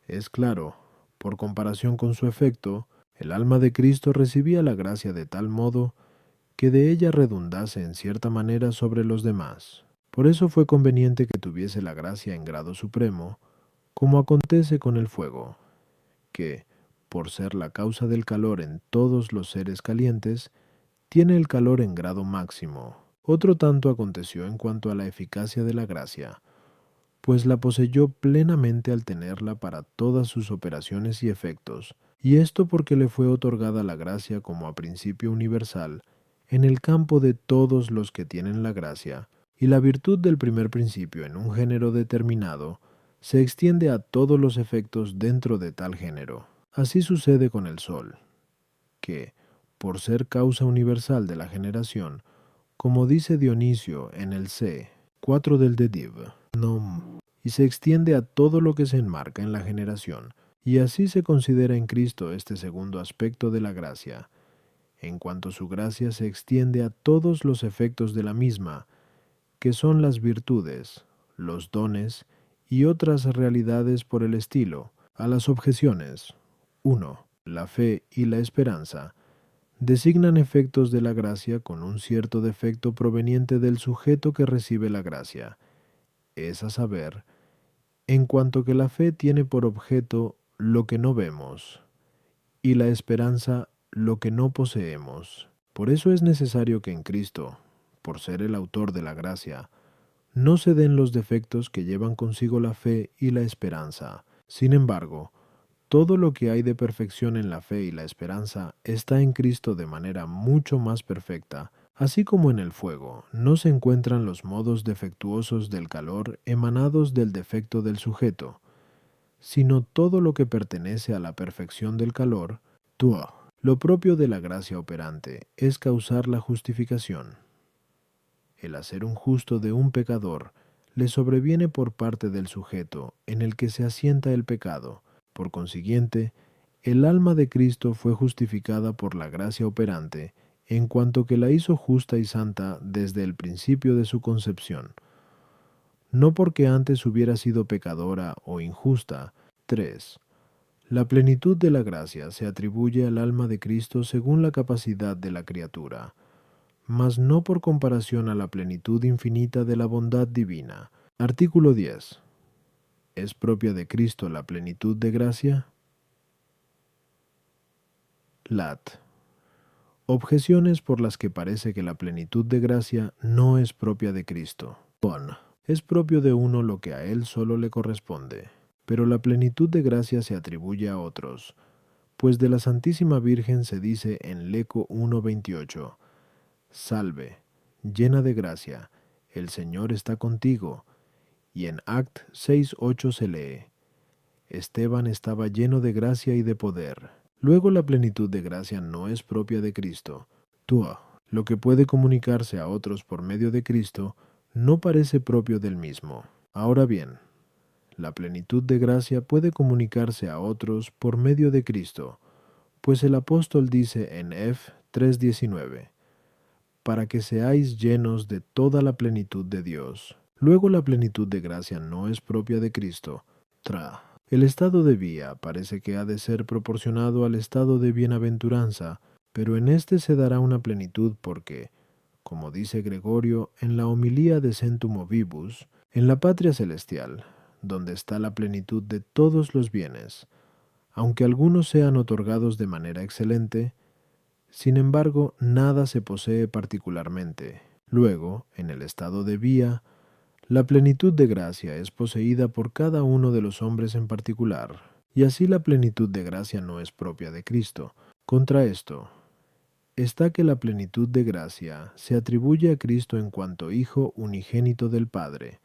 es claro, por comparación con su efecto, el alma de Cristo recibía la gracia de tal modo que de ella redundase en cierta manera sobre los demás. Por eso fue conveniente que tuviese la gracia en grado supremo, como acontece con el fuego, que, por ser la causa del calor en todos los seres calientes, tiene el calor en grado máximo. Otro tanto aconteció en cuanto a la eficacia de la gracia, pues la poseyó plenamente al tenerla para todas sus operaciones y efectos, y esto porque le fue otorgada la gracia como a principio universal en el campo de todos los que tienen la gracia, y la virtud del primer principio en un género determinado se extiende a todos los efectos dentro de tal género. Así sucede con el sol, que, por ser causa universal de la generación, como dice Dionisio en el C. 4 del Dediv, nom, y se extiende a todo lo que se enmarca en la generación, y así se considera en Cristo este segundo aspecto de la gracia, en cuanto su gracia se extiende a todos los efectos de la misma, que son las virtudes, los dones y otras realidades por el estilo. A las objeciones. 1. La fe y la esperanza designan efectos de la gracia con un cierto defecto proveniente del sujeto que recibe la gracia, es a saber, en cuanto que la fe tiene por objeto lo que no vemos, y la esperanza lo que no poseemos. Por eso es necesario que en Cristo, por ser el autor de la gracia, no se den los defectos que llevan consigo la fe y la esperanza. Sin embargo, todo lo que hay de perfección en la fe y la esperanza está en Cristo de manera mucho más perfecta. Así como en el fuego no se encuentran los modos defectuosos del calor emanados del defecto del sujeto, sino todo lo que pertenece a la perfección del calor, tua. Lo propio de la gracia operante es causar la justificación. El hacer un justo de un pecador le sobreviene por parte del sujeto en el que se asienta el pecado. Por consiguiente, el alma de Cristo fue justificada por la gracia operante, en cuanto que la hizo justa y santa desde el principio de su concepción, no porque antes hubiera sido pecadora o injusta. 3. La plenitud de la gracia se atribuye al alma de Cristo según la capacidad de la criatura, mas no por comparación a la plenitud infinita de la bondad divina. Artículo 10. ¿Es propia de Cristo la plenitud de gracia? Lat. Objeciones por las que parece que la plenitud de gracia no es propia de Cristo. Bon. Es propio de uno lo que a él solo le corresponde, pero la plenitud de gracia se atribuye a otros, pues de la Santísima Virgen se dice en Leco 1:28, Salve, llena de gracia, el Señor está contigo, y en Act 6:8 se lee, Esteban estaba lleno de gracia y de poder. Luego la plenitud de gracia no es propia de Cristo. Tua, lo que puede comunicarse a otros por medio de Cristo, no parece propio del mismo. Ahora bien, la plenitud de gracia puede comunicarse a otros por medio de Cristo, pues el apóstol dice en F 3:19, para que seáis llenos de toda la plenitud de Dios. Luego la plenitud de gracia no es propia de Cristo. Tra. El estado de vía parece que ha de ser proporcionado al estado de bienaventuranza, pero en éste se dará una plenitud porque, como dice Gregorio en la homilía de Centum Movibus, en la patria celestial, donde está la plenitud de todos los bienes, aunque algunos sean otorgados de manera excelente, sin embargo, nada se posee particularmente. Luego, en el estado de vía, la plenitud de gracia es poseída por cada uno de los hombres en particular, y así la plenitud de gracia no es propia de Cristo. Contra esto, está que la plenitud de gracia se atribuye a Cristo en cuanto Hijo unigénito del Padre,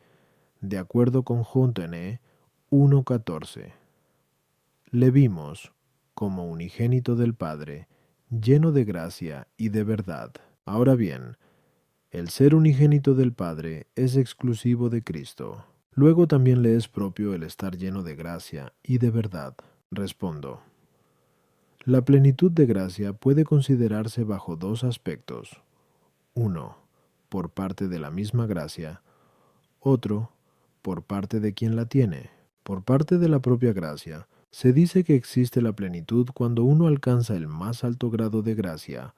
de acuerdo con Jontene 1:14. Le vimos, como unigénito del Padre, lleno de gracia y de verdad. Ahora bien, el ser unigénito del Padre es exclusivo de Cristo. Luego también le es propio el estar lleno de gracia y de verdad. Respondo. La plenitud de gracia puede considerarse bajo dos aspectos. Uno, por parte de la misma gracia. Otro, por parte de quien la tiene. Por parte de la propia gracia, se dice que existe la plenitud cuando uno alcanza el más alto grado de gracia,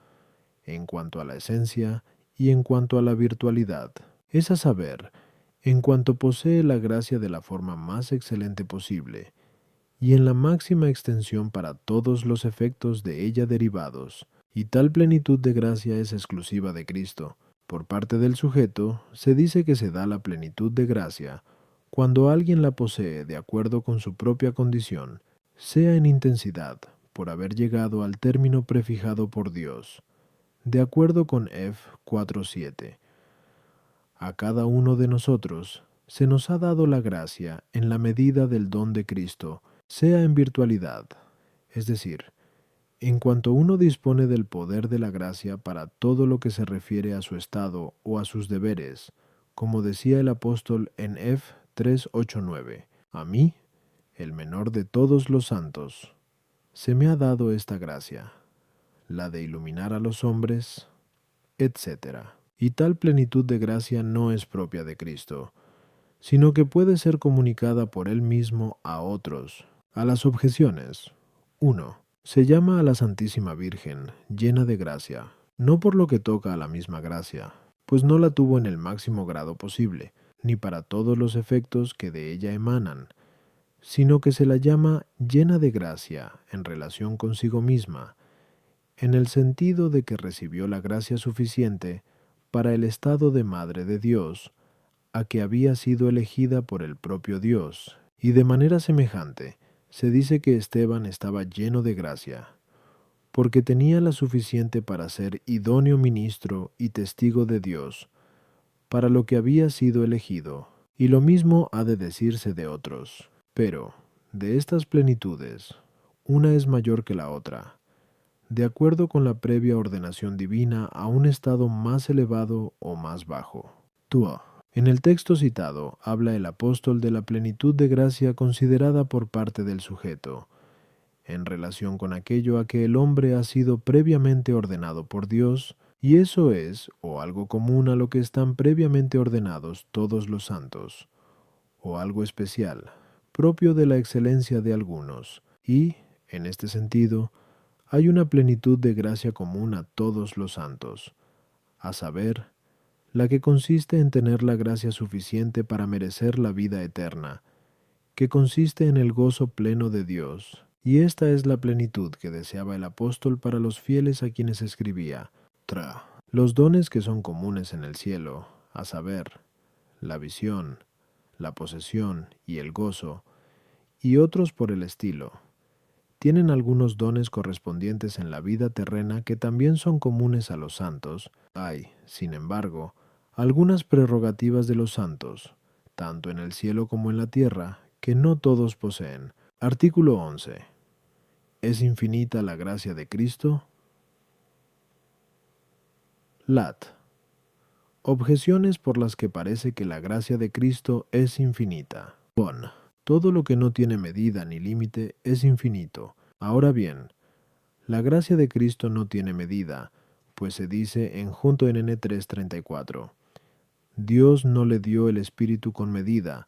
en cuanto a la esencia y en cuanto a la virtualidad. Es a saber, en cuanto posee la gracia de la forma más excelente posible, y en la máxima extensión para todos los efectos de ella derivados, y tal plenitud de gracia es exclusiva de Cristo. Por parte del sujeto, se dice que se da la plenitud de gracia cuando alguien la posee de acuerdo con su propia condición, sea en intensidad, por haber llegado al término prefijado por Dios, de acuerdo con F 4:7. A cada uno de nosotros se nos ha dado la gracia en la medida del don de Cristo, sea en virtualidad, es decir, en cuanto uno dispone del poder de la gracia para todo lo que se refiere a su estado o a sus deberes, como decía el apóstol en F 3:8-9, a mí, el menor de todos los santos, se me ha dado esta gracia, la de iluminar a los hombres, etc. Y tal plenitud de gracia no es propia de Cristo, sino que puede ser comunicada por Él mismo a otros. A las objeciones. 1. Se llama a la Santísima Virgen, llena de gracia, no por lo que toca a la misma gracia, pues no la tuvo en el máximo grado posible, ni para todos los efectos que de ella emanan, sino que se la llama llena de gracia en relación consigo misma, en el sentido de que recibió la gracia suficiente para el estado de Madre de Dios, a que había sido elegida por el propio Dios, y de manera semejante, se dice que Esteban estaba lleno de gracia, porque tenía la suficiente para ser idóneo ministro y testigo de Dios, para lo que había sido elegido, y lo mismo ha de decirse de otros. Pero, de estas plenitudes, una es mayor que la otra, de acuerdo con la previa ordenación divina a un estado más elevado o más bajo. Tuo. En el texto citado habla el apóstol de la plenitud de gracia considerada por parte del sujeto, en relación con aquello a que el hombre ha sido previamente ordenado por Dios, y eso es, o algo común a lo que están previamente ordenados todos los santos, o algo especial, propio de la excelencia de algunos, y, en este sentido, hay una plenitud de gracia común a todos los santos, a saber, la que consiste en tener la gracia suficiente para merecer la vida eterna, que consiste en el gozo pleno de Dios. Y esta es la plenitud que deseaba el apóstol para los fieles a quienes escribía. Los dones que son comunes en el cielo, a saber, la visión, la posesión y el gozo, y otros por el estilo, tienen algunos dones correspondientes en la vida terrena que también son comunes a los santos. Hay, sin embargo, algunas prerrogativas de los santos, tanto en el cielo como en la tierra, que no todos poseen. Artículo 11. ¿Es infinita la gracia de Cristo? Lat. Objeciones por las que parece que la gracia de Cristo es infinita. Bon. Todo lo que no tiene medida ni límite es infinito. Ahora bien, la gracia de Cristo no tiene medida, pues se dice en Junto NN 3:34. Dios no le dio el Espíritu con medida,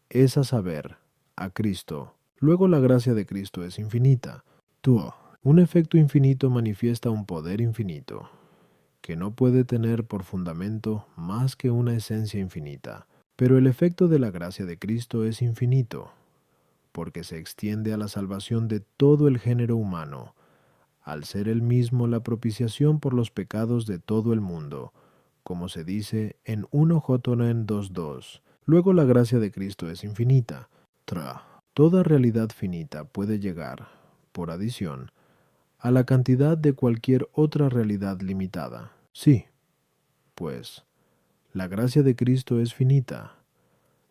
es a saber, a Cristo. Luego la gracia de Cristo es infinita. Tuo. Un efecto infinito manifiesta un poder infinito, que no puede tener por fundamento más que una esencia infinita. Pero el efecto de la gracia de Cristo es infinito, porque se extiende a la salvación de todo el género humano, al ser él mismo la propiciación por los pecados de todo el mundo, como se dice en 1 Jotonen 2:2. Luego la gracia de Cristo es infinita. Toda realidad finita puede llegar, por adición, a la cantidad de cualquier otra realidad limitada. Sí, pues, la gracia de Cristo es finita.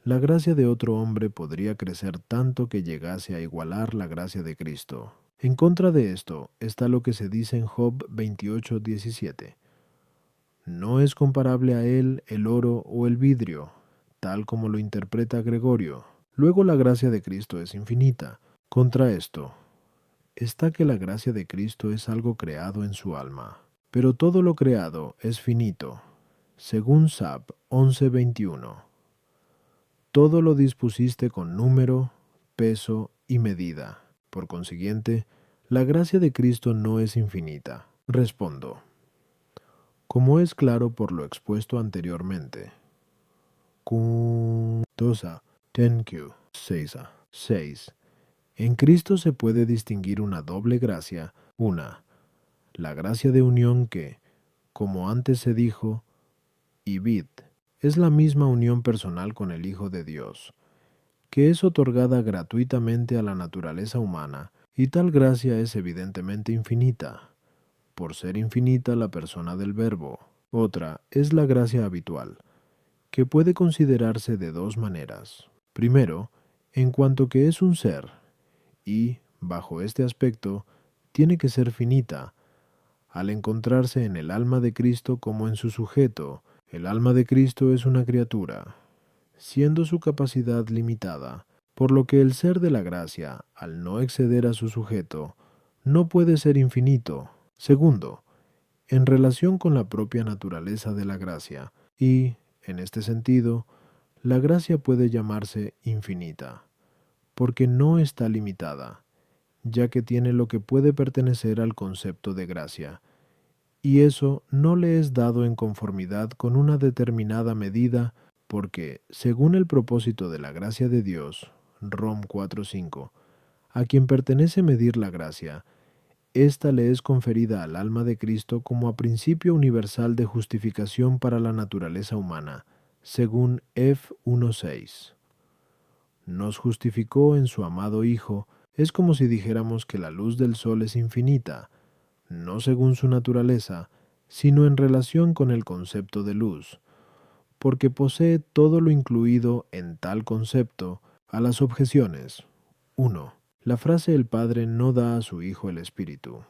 La gracia de otro hombre podría crecer tanto que llegase a igualar la gracia de Cristo. En contra de esto está lo que se dice en Job 28:17. No es comparable a él el oro o el vidrio, tal como lo interpreta Gregorio. Luego la gracia de Cristo es infinita. Contra esto está que la gracia de Cristo es algo creado en su alma. Pero todo lo creado es finito, según Sap 11:21. Todo lo dispusiste con número, peso y medida. Por consiguiente, la gracia de Cristo no es infinita. Respondo. Como es claro por lo expuesto anteriormente. Dosa, Tenkyu, Seisa. 6. En Cristo se puede distinguir una doble gracia. Una, la gracia de unión que, como antes se dijo, Ibid, es la misma unión personal con el Hijo de Dios, que es otorgada gratuitamente a la naturaleza humana, y tal gracia es evidentemente infinita, por ser infinita la persona del Verbo. Otra es la gracia habitual, que puede considerarse de dos maneras. Primero, en cuanto que es un ser, y, bajo este aspecto, tiene que ser finita, al encontrarse en el alma de Cristo como en su sujeto. El alma de Cristo es una criatura, siendo su capacidad limitada, por lo que el ser de la gracia, al no exceder a su sujeto, no puede ser infinito. Segundo, en relación con la propia naturaleza de la gracia, y, en este sentido, la gracia puede llamarse infinita, porque no está limitada, ya que tiene lo que puede pertenecer al concepto de gracia, y eso no le es dado en conformidad con una determinada medida, porque, según el propósito de la gracia de Dios, Rom 4:5, a quien pertenece medir la gracia, Esta le es conferida al alma de Cristo como a principio universal de justificación para la naturaleza humana, según F 1:6. Nos justificó en su amado Hijo. Es como si dijéramos que la luz del sol es infinita, no según su naturaleza, sino en relación con el concepto de luz, porque posee todo lo incluido en tal concepto. A las objeciones. 1. La frase el Padre no da a su Hijo el Espíritu.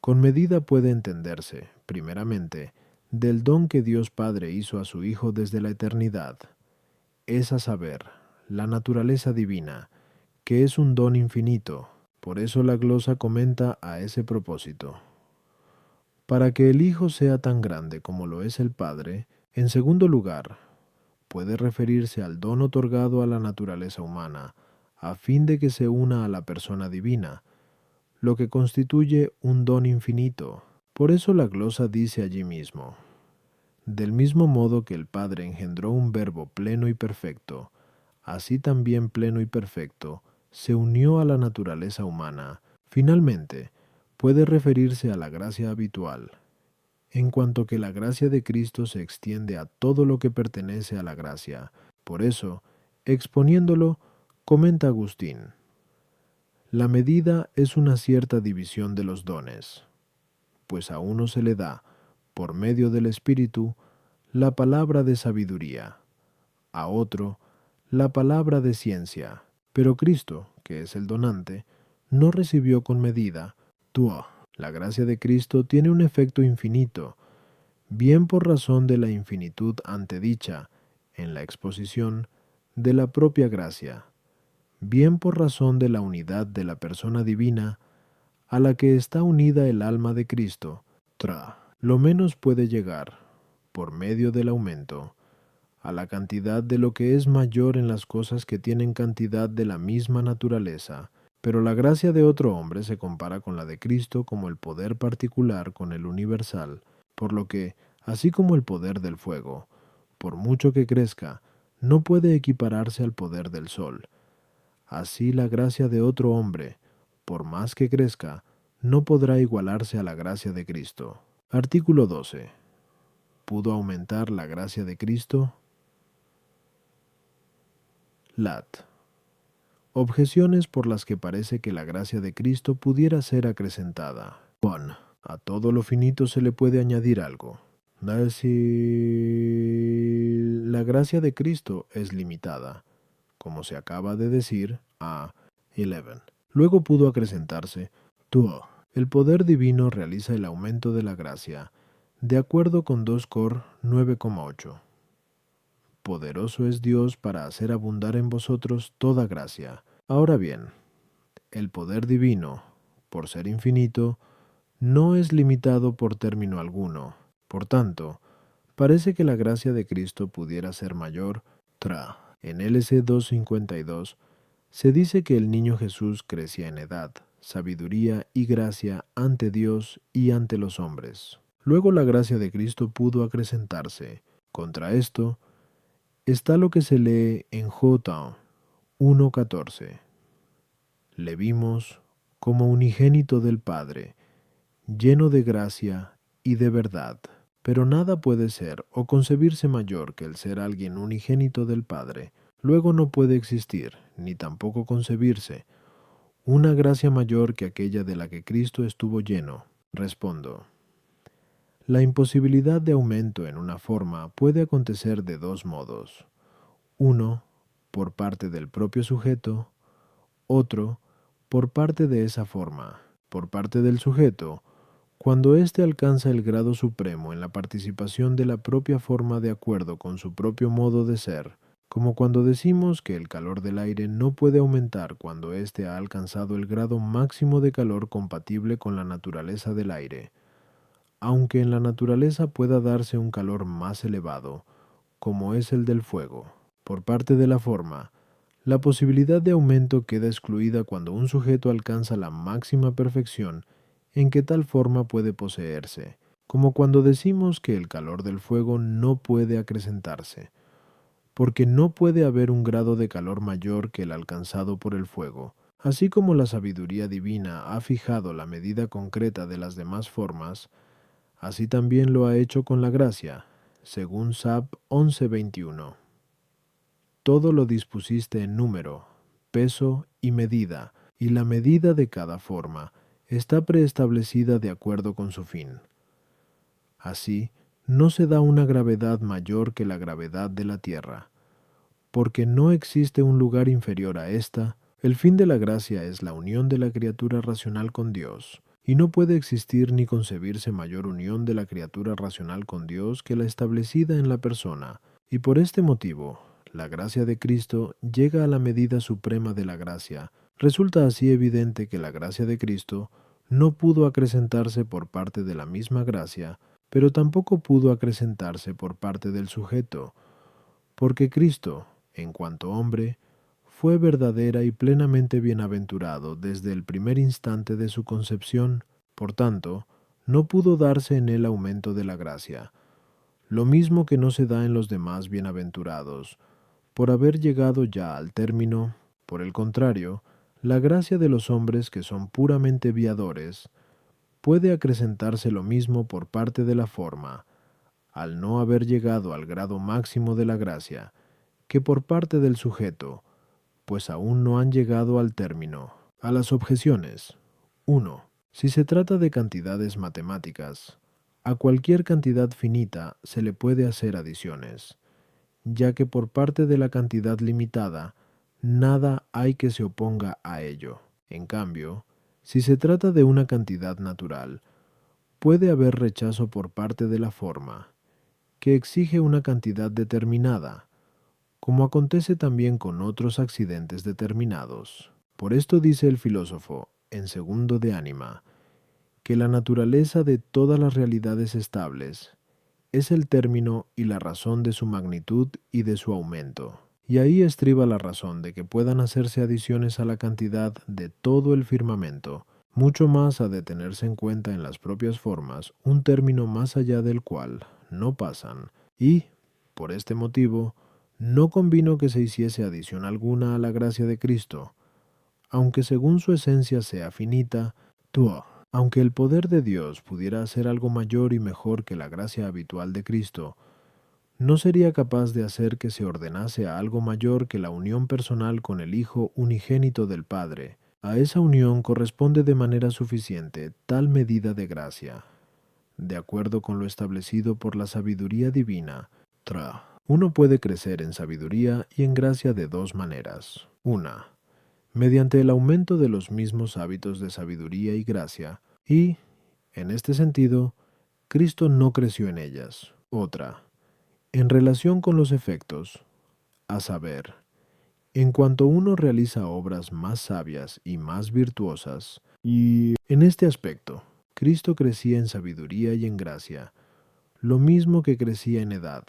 Con medida puede entenderse, primeramente, del don que Dios Padre hizo a su Hijo desde la eternidad, es a saber, la naturaleza divina, que es un don infinito. Por eso la glosa comenta a ese propósito. Para que el Hijo sea tan grande como lo es el Padre, en segundo lugar, puede referirse al don otorgado a la naturaleza humana, a fin de que se una a la persona divina, lo que constituye un don infinito. Por eso la glosa dice allí mismo: del mismo modo que el Padre engendró un verbo pleno y perfecto, así también pleno y perfecto se unió a la naturaleza humana. Finalmente, puede referirse a la gracia habitual, en cuanto que la gracia de Cristo se extiende a todo lo que pertenece a la gracia. Por eso, exponiéndolo, comenta Agustín: la medida es una cierta división de los dones, pues a uno se le da, por medio del Espíritu, la palabra de sabiduría, a otro, la palabra de ciencia. Pero Cristo, que es el donante, no recibió con medida. Tuo. La gracia de Cristo tiene un efecto infinito, bien por razón de la infinitud antedicha, en la exposición de la propia gracia, bien por razón de la unidad de la persona divina, a la que está unida el alma de Cristo. Lo menos puede llegar, por medio del aumento, a la cantidad de lo que es mayor en las cosas que tienen cantidad de la misma naturaleza. Pero la gracia de otro hombre se compara con la de Cristo como el poder particular con el universal, por lo que, así como el poder del fuego, por mucho que crezca, no puede equipararse al poder del sol. Así la gracia de otro hombre, por más que crezca, no podrá igualarse a la gracia de Cristo. Artículo 12. ¿Pudo aumentar la gracia de Cristo? Lat. Objeciones por las que parece que la gracia de Cristo pudiera ser acrecentada. 1. A todo lo finito se le puede añadir algo. Si la gracia de Cristo es limitada, como se acaba de decir, a 11. Luego pudo acrecentarse. 2. El poder divino realiza el aumento de la gracia, de acuerdo con 2 Cor 9,8. Poderoso es Dios para hacer abundar en vosotros toda gracia. Ahora bien, el poder divino, por ser infinito, no es limitado por término alguno. Por tanto, parece que la gracia de Cristo pudiera ser mayor. En LC 252 se dice que el niño Jesús crecía en edad, sabiduría y gracia ante Dios y ante los hombres. Luego la gracia de Cristo pudo acrecentarse. Contra esto está lo que se lee en J 1:14. Le vimos como unigénito del Padre, lleno de gracia y de verdad. Pero nada puede ser o concebirse mayor que el ser alguien unigénito del Padre. Luego no puede existir, ni tampoco concebirse, una gracia mayor que aquella de la que Cristo estuvo lleno. Respondo: la imposibilidad de aumento en una forma puede acontecer de dos modos. Uno, por parte del propio sujeto; otro, por parte de esa forma. Por parte del sujeto, cuando éste alcanza el grado supremo en la participación de la propia forma de acuerdo con su propio modo de ser, como cuando decimos que el calor del aire no puede aumentar cuando éste ha alcanzado el grado máximo de calor compatible con la naturaleza del aire, aunque en la naturaleza pueda darse un calor más elevado, como es el del fuego. Por parte de la forma, la posibilidad de aumento queda excluida cuando un sujeto alcanza la máxima perfección en que tal forma puede poseerse, como cuando decimos que el calor del fuego no puede acrecentarse, porque no puede haber un grado de calor mayor que el alcanzado por el fuego. Así como la sabiduría divina ha fijado la medida concreta de las demás formas, así también lo ha hecho con la gracia, según Sab 11:21. Todo lo dispusiste en número, peso y medida, y la medida de cada forma está preestablecida de acuerdo con su fin. Así, no se da una gravedad mayor que la gravedad de la tierra, porque no existe un lugar inferior a esta. El fin de la gracia es la unión de la criatura racional con Dios, y no puede existir ni concebirse mayor unión de la criatura racional con Dios que la establecida en la persona, y por este motivo, la gracia de Cristo llega a la medida suprema de la gracia. Resulta así evidente que la gracia de Cristo no pudo acrecentarse por parte de la misma gracia, pero tampoco pudo acrecentarse por parte del sujeto, porque Cristo, en cuanto hombre, fue verdadera y plenamente bienaventurado desde el primer instante de su concepción. Por tanto, no pudo darse en él aumento de la gracia, lo mismo que no se da en los demás bienaventurados, por haber llegado ya al término. Por el contrario, la gracia de los hombres que son puramente viadores puede acrecentarse lo mismo por parte de la forma, al no haber llegado al grado máximo de la gracia, que por parte del sujeto, pues aún no han llegado al término. A las objeciones. 1. Si se trata de cantidades matemáticas, a cualquier cantidad finita se le puede hacer adiciones, ya que por parte de la cantidad limitada, nada hay que se oponga a ello. En cambio, si se trata de una cantidad natural, puede haber rechazo por parte de la forma, que exige una cantidad determinada, como acontece también con otros accidentes determinados. Por esto dice el filósofo, en segundo de Ánima, que la naturaleza de todas las realidades estables es el término y la razón de su magnitud y de su aumento. Y ahí estriba la razón de que puedan hacerse adiciones a la cantidad de todo el firmamento, mucho más ha de tenerse en cuenta en las propias formas un término más allá del cual no pasan, y, por este motivo, no convino que se hiciese adición alguna a la gracia de Cristo, aunque según su esencia sea finita, aunque el poder de Dios pudiera hacer algo mayor y mejor que la gracia habitual de Cristo, no sería capaz de hacer que se ordenase a algo mayor que la unión personal con el Hijo unigénito del Padre. A esa unión corresponde de manera suficiente tal medida de gracia, de acuerdo con lo establecido por la sabiduría divina. Uno puede crecer en sabiduría y en gracia de dos maneras. Una, mediante el aumento de los mismos hábitos de sabiduría y gracia, y, en este sentido, Cristo no creció en ellas. Otra, en relación con los efectos, a saber, en cuanto uno realiza obras más sabias y más virtuosas, y en este aspecto, Cristo crecía en sabiduría y en gracia, lo mismo que crecía en edad,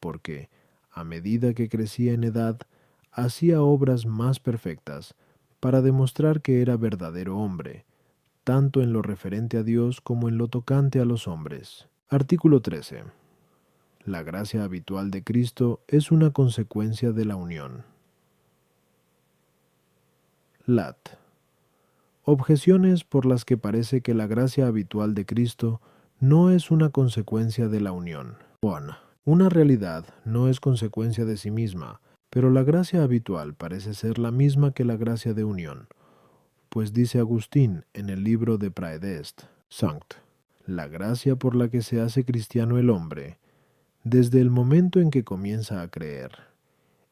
porque, a medida que crecía en edad, hacía obras más perfectas, para demostrar que era verdadero hombre, tanto en lo referente a Dios como en lo tocante a los hombres. Artículo 13. La gracia habitual de Cristo es una consecuencia de la unión. Lat. Objeciones por las que parece que la gracia habitual de Cristo no es una consecuencia de la unión. 1. Una realidad no es consecuencia de sí misma, pero la gracia habitual parece ser la misma que la gracia de unión, pues dice Agustín en el libro de Praedest, Sanct, la gracia por la que se hace cristiano el hombre, desde el momento en que comienza a creer,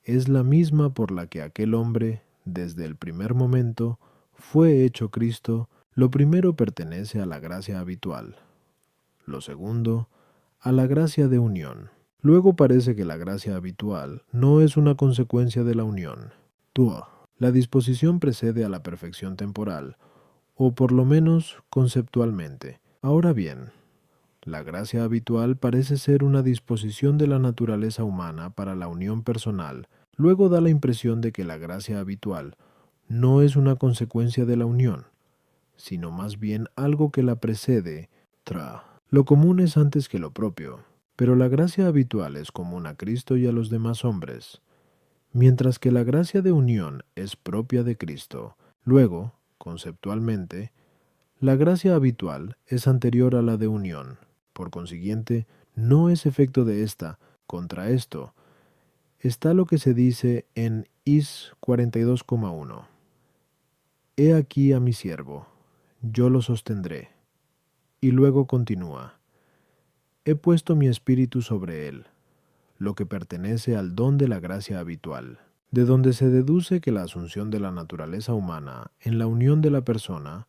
es la misma por la que aquel hombre, desde el primer momento, fue hecho Cristo. Lo primero pertenece a la gracia habitual, lo segundo, a la gracia de unión. Luego parece que la gracia habitual no es una consecuencia de la unión. La disposición precede a la perfección temporal, o por lo menos conceptualmente. Ahora bien, la gracia habitual parece ser una disposición de la naturaleza humana para la unión personal. Luego da la impresión de que la gracia habitual no es una consecuencia de la unión, sino más bien algo que la precede. Lo común es antes que lo propio, pero la gracia habitual es común a Cristo y a los demás hombres, mientras que la gracia de unión es propia de Cristo. Luego, conceptualmente, la gracia habitual es anterior a la de unión. Por consiguiente, no es efecto de esta. Contra esto, está lo que se dice en Is 42,1. He aquí a mi siervo, yo lo sostendré. Y luego continúa, he puesto mi espíritu sobre él, lo que pertenece al don de la gracia habitual, de donde se deduce que la asunción de la naturaleza humana en la unión de la persona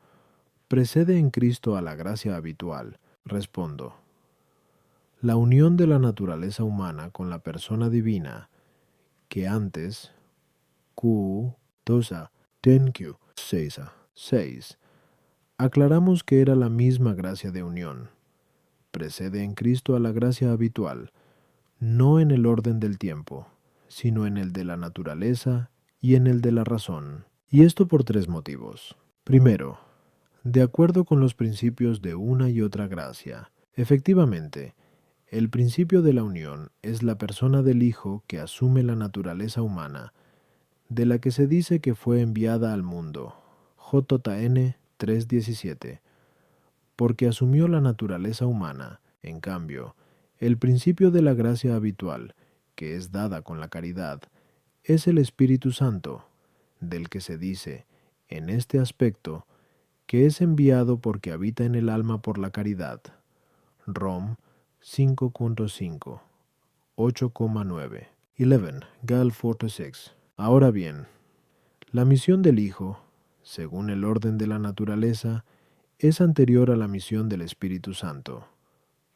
precede en Cristo a la gracia habitual. Respondo, la unión de la naturaleza humana con la persona divina, que antes, Q, 2, 6, aclaramos que era la misma gracia de unión, precede en Cristo a la gracia habitual, no en el orden del tiempo, sino en el de la naturaleza y en el de la razón. Y esto por tres motivos. Primero, de acuerdo con los principios de una y otra gracia. Efectivamente, el principio de la unión es la persona del Hijo que asume la naturaleza humana, de la que se dice que fue enviada al mundo. JN 3:17. Porque asumió la naturaleza humana, en cambio, el principio de la gracia habitual, que es dada con la caridad, es el Espíritu Santo, del que se dice, en este aspecto, que es enviado porque habita en el alma por la caridad. Rom 5.5, 8,9. 11. Gal 4:6. Ahora bien, la misión del Hijo, según el orden de la naturaleza, es anterior a la misión del Espíritu Santo.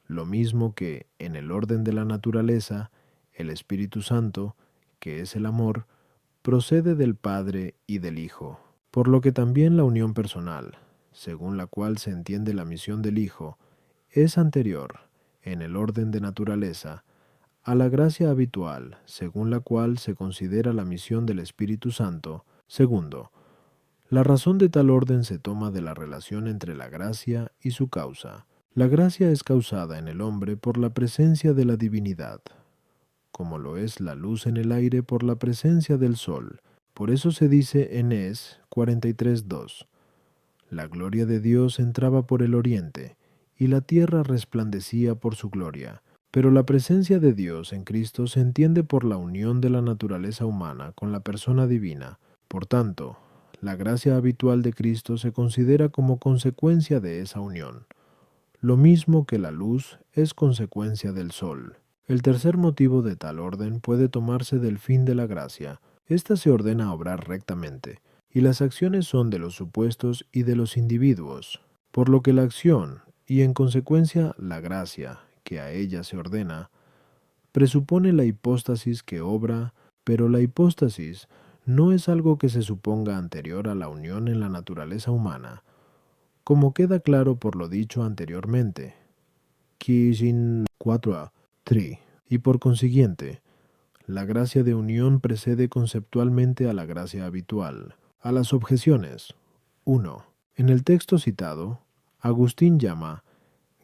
Lo mismo que, en el orden de la naturaleza, el Espíritu Santo, que es el amor, procede del Padre y del Hijo. Por lo que también la unión personal, según la cual se entiende la misión del Hijo, es anterior, en el orden de naturaleza, a la gracia habitual, según la cual se considera la misión del Espíritu Santo. Segundo, la razón de tal orden se toma de la relación entre la gracia y su causa. La gracia es causada en el hombre por la presencia de la divinidad, como lo es la luz en el aire por la presencia del sol. Por eso se dice en Es 43:2, la gloria de Dios entraba por el oriente, y la tierra resplandecía por su gloria. Pero la presencia de Dios en Cristo se entiende por la unión de la naturaleza humana con la persona divina. Por tanto, la gracia habitual de Cristo se considera como consecuencia de esa unión, lo mismo que la luz es consecuencia del sol. El tercer motivo de tal orden puede tomarse del fin de la gracia. Esta se ordena a obrar rectamente, y las acciones son de los supuestos y de los individuos, por lo que la acción, y en consecuencia la gracia, que a ella se ordena, presupone la hipóstasis que obra, pero la hipóstasis no es algo que se suponga anterior a la unión en la naturaleza humana, como queda claro por lo dicho anteriormente, Kijin 4:3, y por consiguiente, la gracia de unión precede conceptualmente a la gracia habitual. A las objeciones. 1. En el texto citado, Agustín llama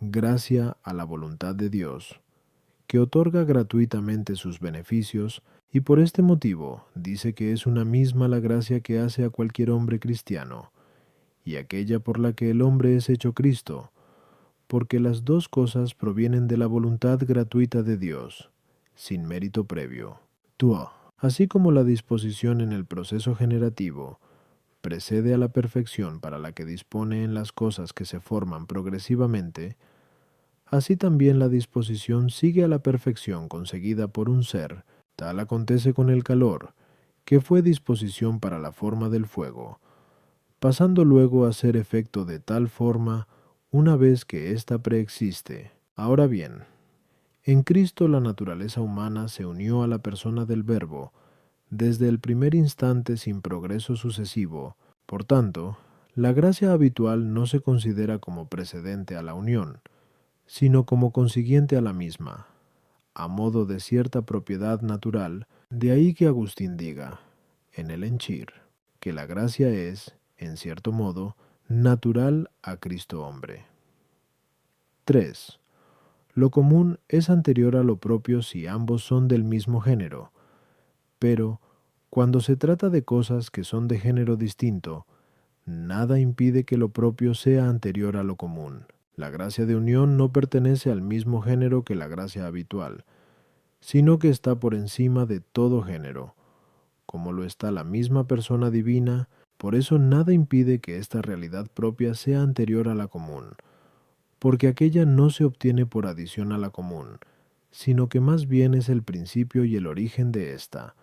gracia a la voluntad de Dios, que otorga gratuitamente sus beneficios, y por este motivo dice que es una misma la gracia que hace a cualquier hombre cristiano, y aquella por la que el hombre es hecho Cristo, porque las dos cosas provienen de la voluntad gratuita de Dios, sin mérito previo. 2. Así como la disposición en el proceso generativo precede a la perfección para la que dispone en las cosas que se forman progresivamente, así también la disposición sigue a la perfección conseguida por un ser. Tal acontece con el calor, que fue disposición para la forma del fuego, pasando luego a ser efecto de tal forma una vez que ésta preexiste. Ahora bien, en Cristo la naturaleza humana se unió a la persona del Verbo desde el primer instante sin progreso sucesivo. Por tanto, la gracia habitual no se considera como precedente a la unión, sino como consiguiente a la misma, a modo de cierta propiedad natural. De ahí que Agustín diga, en el Henchir, que la gracia es, en cierto modo, natural a Cristo hombre. 3. Lo común es anterior a lo propio si ambos son del mismo género, pero, cuando se trata de cosas que son de género distinto, nada impide que lo propio sea anterior a lo común. La gracia de unión no pertenece al mismo género que la gracia habitual, sino que está por encima de todo género, como lo está la misma persona divina. Por eso nada impide que esta realidad propia sea anterior a la común, porque aquella no se obtiene por adición a la común, sino que más bien es el principio y el origen de ésta.